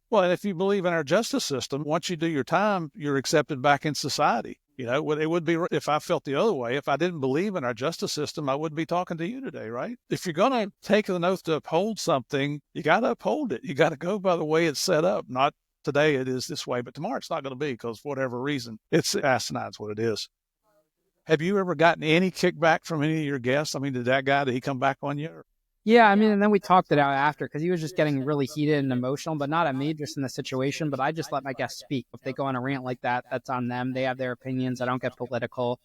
Well, and if you believe in our justice system, once you do your time, you're accepted back in society. It would be, if I felt the other way, if I didn't believe in our justice system, I wouldn't be talking to you today, right? If you're going to take an oath to uphold something, you got to uphold it. You got to go by the way it's set up. Not today it is this way, but tomorrow it's not going to be because for whatever reason, it's asinine is what it is. Have you ever gotten any kickback from any of your guests? I mean, did he come back on you? Yeah, and then we talked it out after because he was just getting really heated and emotional, but not at me, just in the situation. But I just let my guests speak. If they go on a rant like that, that's on them. They have their opinions. I don't get political.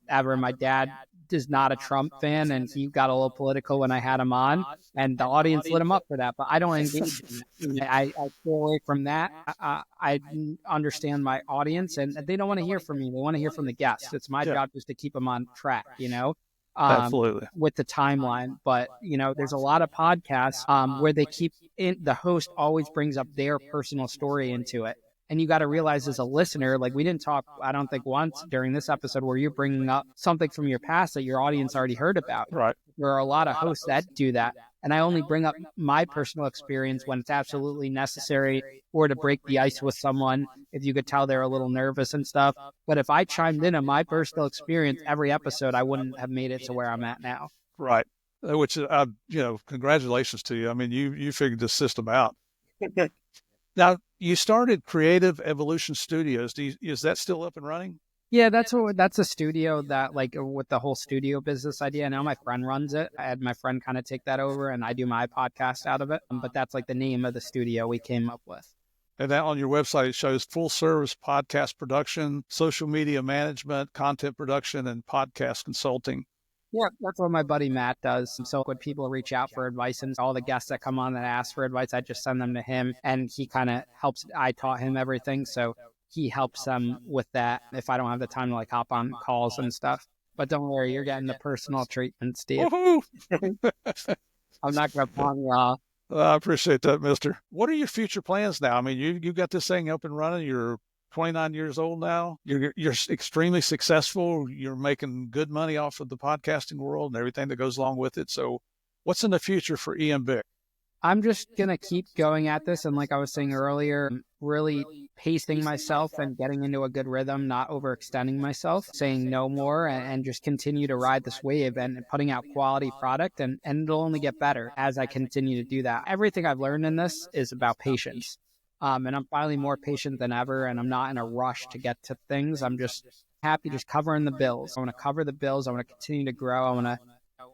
Ever. My dad is not a Trump fan, and he got a little political when I had him on, and the audience lit him up for that. But I don't engage in that. I stay away from that. I understand my audience, and they don't want to hear from me. They want to hear from the guests. It's my job just to keep them on track, Absolutely. With the timeline. But, there's a lot of podcasts where they the host always brings up their personal story into it. And you got to realize as a listener, like we didn't talk, I don't think once during this episode where you're bringing up something from your past that your audience already heard about. Right. There are a lot of hosts that do that. And I only bring up my personal experience when it's absolutely necessary or to break the ice with someone, if you could tell they're a little nervous and stuff. But if I chimed in on my personal experience every episode, I wouldn't have made it to where I'm at now. Right. Which, congratulations to you. I mean, you figured this system out. Now, you started Creative Evolution Studios. Is that still up and running? Yeah, that's a studio that, like, with the whole studio business idea. Now my friend runs it. I had my friend kind of take that over, and I do my podcast out of it. But that's like the name of the studio we came up with. And that on your website, it shows full service podcast production, social media management, content production, and podcast consulting. Yeah, that's what my buddy Matt does. So when people reach out for advice and all the guests that come on that ask for advice, I just send them to him, and he kind of helps. I taught him everything, so he helps them with that if I don't have the time to like hop on calls and stuff. But don't worry, you're getting the personal treatment, Steve. I'm not going to pawn you off. I appreciate that, mister. What are your future plans now? I mean, you got this thing up and running. You're 29 years old now. You're extremely successful. You're making good money off of the podcasting world and everything that goes along with it. So what's in the future for Ian Bick? I'm just going to keep going at this. And like I was saying earlier, really pacing myself and getting into a good rhythm, not overextending myself, saying no more, and just continue to ride this wave and putting out quality product. And it'll only get better as I continue to do that. Everything I've learned in this is about patience. And I'm finally more patient than ever. And I'm not in a rush to get to things. I'm just happy just covering the bills. I want to cover the bills. I want to continue to grow. I want to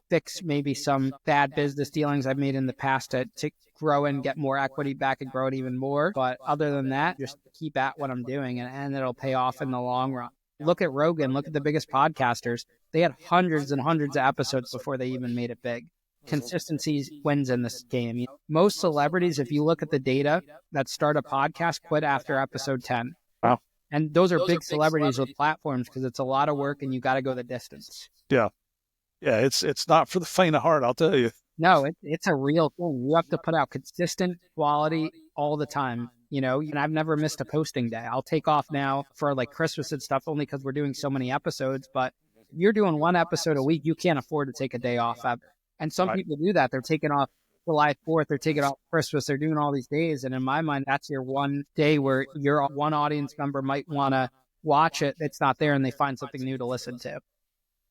fix maybe some bad business dealings I've made in the past to grow and get more equity back and grow it even more. But other than that, just keep at what I'm doing, and it'll pay off in the long run. Look at Rogan, look at the biggest podcasters. They had hundreds and hundreds of episodes before they even made it big. Consistency wins in this game. Most celebrities, if you look at the data that start a podcast, quit after episode 10. Wow. And those are big celebrities with platforms because it's a lot of work and you got to go the distance. Yeah. Yeah, it's not for the faint of heart, I'll tell you. No, it's a real thing. You have to put out consistent quality all the time, and I've never missed a posting day. I'll take off now for like Christmas and stuff only because we're doing so many episodes. But if you're doing one episode a week, you can't afford to take a day off ever. And some people do that. They're taking off July 4th, they're taking off Christmas, they're doing all these days. And in my mind, that's your one day where your one audience member might want to watch it. It's not there and they find something new to listen to.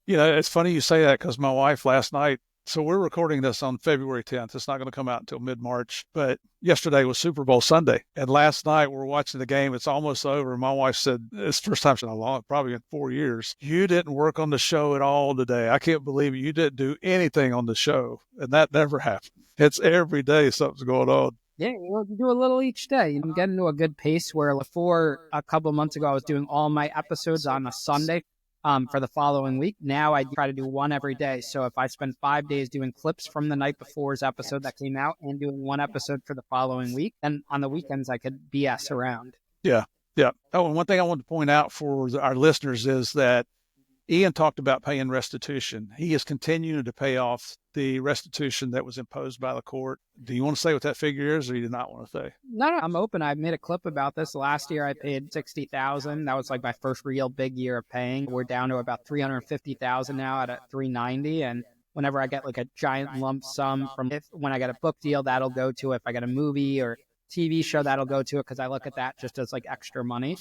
It's funny you say that because my wife last night, so we're recording this on February 10th. It's not going to come out until mid-March, but yesterday was Super Bowl Sunday. And last night we're watching the game. It's almost over. My wife said, it's the first time in a long, probably in 4 years, you didn't work on the show at all today. I can't believe it. You didn't do anything on the show. And that never happened. It's every day something's going on. Yeah, you do a little each day. I'm getting to a good pace where before a couple of months ago, I was doing all my episodes on a Sunday. For the following week. Now I try to do one every day. So if I spend 5 days doing clips from the night before's episode that came out and doing one episode for the following week, then on the weekends I could BS around. Yeah. Oh, and one thing I want to point out for our listeners is that Ian talked about paying restitution. He is continuing to pay off the restitution that was imposed by the court. Do you want to say what that figure is, or you do not want to say? No, I'm open. I made a clip about this. Last year I paid $60,000. That was like my first real big year of paying. We're down to about $350,000 now at a $390. And whenever I get like a giant lump sum when I get a book deal, that'll go to it. If I get a movie or TV show, that'll go to it because I look at that just as like extra money.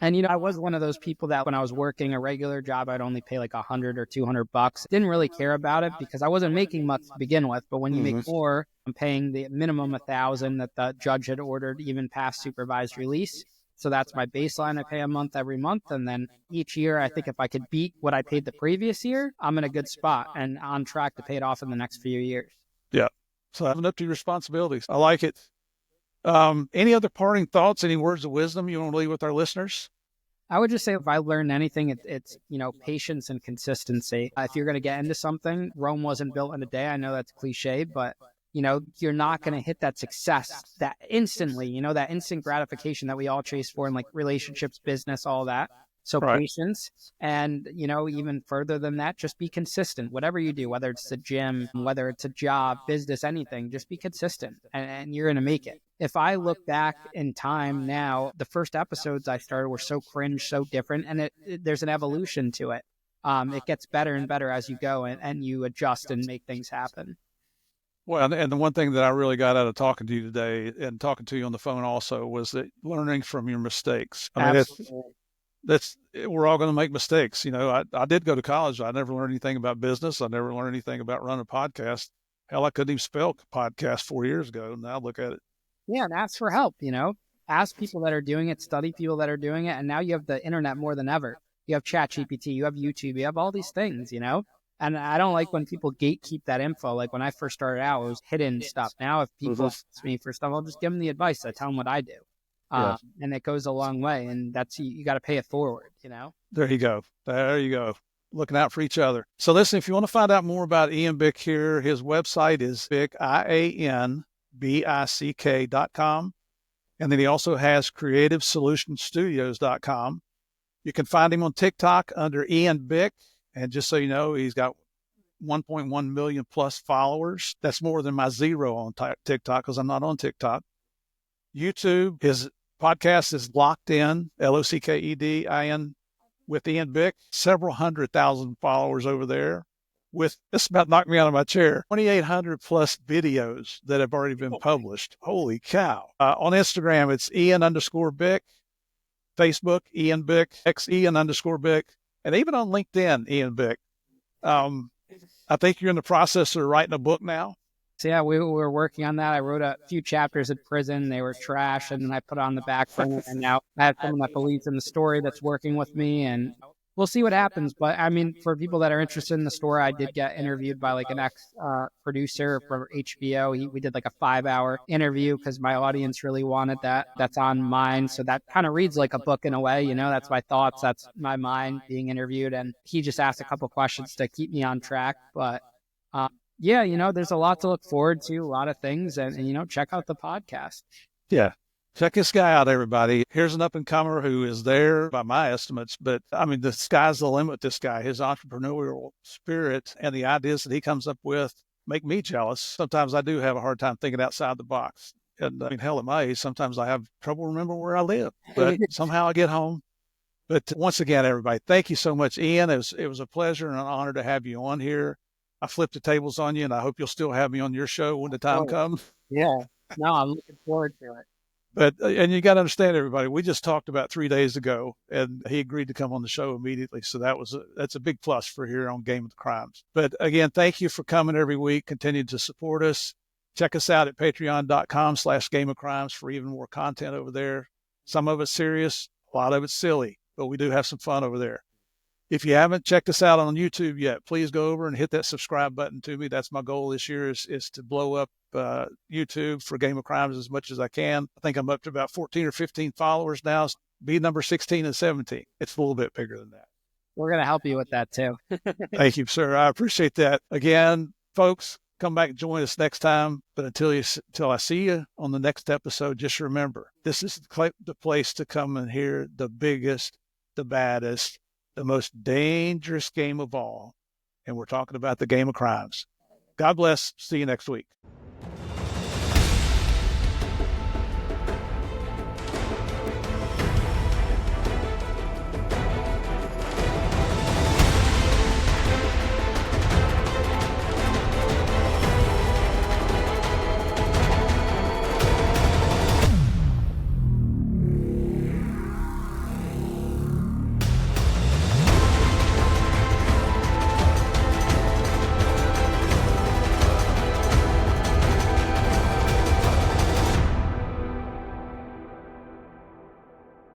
And, I was one of those people that when I was working a regular job, I'd only pay like $100 or $200. Didn't really care about it because I wasn't making much to begin with. But when you make more, I'm paying the minimum $1,000 that the judge had ordered, even past supervised release. So that's my baseline. I pay a month every month. And then each year, I think if I could beat what I paid the previous year, I'm in a good spot and on track to pay it off in the next few years. Yeah. So having up to your responsibilities. I like it. Any other parting thoughts, any words of wisdom you want to leave with our listeners? I would just say if I learned anything, it's patience and consistency. If you're going to get into something, Rome wasn't built in a day. I know that's cliche, but you're not going to hit that success that instantly, that instant gratification that we all chase for in like relationships, business, all that. So patience, and, even further than that, just be consistent. Whatever you do, whether it's the gym, whether it's a job, business, anything, just be consistent and you're going to make it. If I look back in time now, the first episodes I started were so cringe, so different, and there's an evolution to it. It gets better and better as you go and you adjust and make things happen. Well, and the one thing that I really got out of talking to you today and talking to you on the phone also was that learning from your mistakes. I mean, we're all going to make mistakes. I did go to college. I never learned anything about business. I never learned anything about running a podcast. Hell, I couldn't even spell podcast 4 years ago. Now look at it. Yeah, and ask for help, Ask people that are doing it, study people that are doing it. And now you have the internet more than ever. You have ChatGPT, you have YouTube, you have all these things, And I don't like when people gatekeep that info. Like when I first started out, it was hidden stuff. Now if people ask me for stuff, I'll just give them the advice. I tell them what I do. And it goes a long way. And that's, you got to pay it forward, There you go. Looking out for each other. So listen, if you want to find out more about Ian Bick here, his website is Bick, IANBICK.com. And then he also has creativesolutionsstudios.com. You can find him on TikTok under Ian Bick. And just so you know, he's got 1.1 million plus followers. That's more than my zero on TikTok because I'm not on TikTok. YouTube, his podcast is Locked In, LOCKEDIN, with Ian Bick. Several 100,000 followers over there. with, this about knocked me out of my chair, 2,800 plus videos that have already been published. Holy cow. On Instagram, it's Ian_Bick. Facebook, Ian Bick, Ian_Bick. And even on LinkedIn, Ian Bick. I think you're in the process of writing a book now. So yeah, we were working on that. I wrote a few chapters in prison. They were trash, and then I put it on the back burner. And now I have someone that believes in the story that's working with me, and we'll see what happens. But I mean, for people that are interested in the story, I did get interviewed by like an ex producer from HBO. We did like a 5-hour interview because my audience really wanted that. That's on mine, so that kind of reads like a book in a way. You know, that's my thoughts, that's my mind being interviewed, and he just asked a couple questions to keep me on track, but. Yeah, you know, there's a lot to look forward to, a lot of things, and you know, check out the podcast. Yeah. Check this guy out, everybody. Here's an up-and-comer who is there by my estimates, but I mean, the sky's the limit, this guy. His entrepreneurial spirit and the ideas that he comes up with make me jealous. Sometimes I do have a hard time thinking outside the box. And I mean, hell, at my age, sometimes I have trouble remembering where I live, but somehow I get home. But once again, everybody, thank you so much, Ian. It was a pleasure and an honor to have you on here. I flipped the tables on you, and I hope you'll still have me on your show when the time comes. Yeah. No, I'm looking forward to it. But, and you got to understand, everybody, we just talked about 3 days ago, and he agreed to come on the show immediately. So that's a big plus for here on Game of the Crimes. But again, thank you for coming every week. Continue to support us. Check us out at patreon.com/Game of Crimes for even more content over there. Some of it's serious, a lot of it's silly, but we do have some fun over there. If you haven't checked us out on YouTube yet, please go over and hit that subscribe button to me. That's my goal this year is to blow up YouTube for Game of Crimes as much as I can. I think I'm up to about 14 or 15 followers now. Be number 16 and 17. It's a little bit bigger than that. We're going to help you with that too. Thank you, sir. I appreciate that. Again, folks, come back and join us next time. But until I see you on the next episode, just remember, this is the place to come and hear the biggest, the baddest, the most dangerous game of all. And we're talking about the Game of Crimes. God bless. See you next week.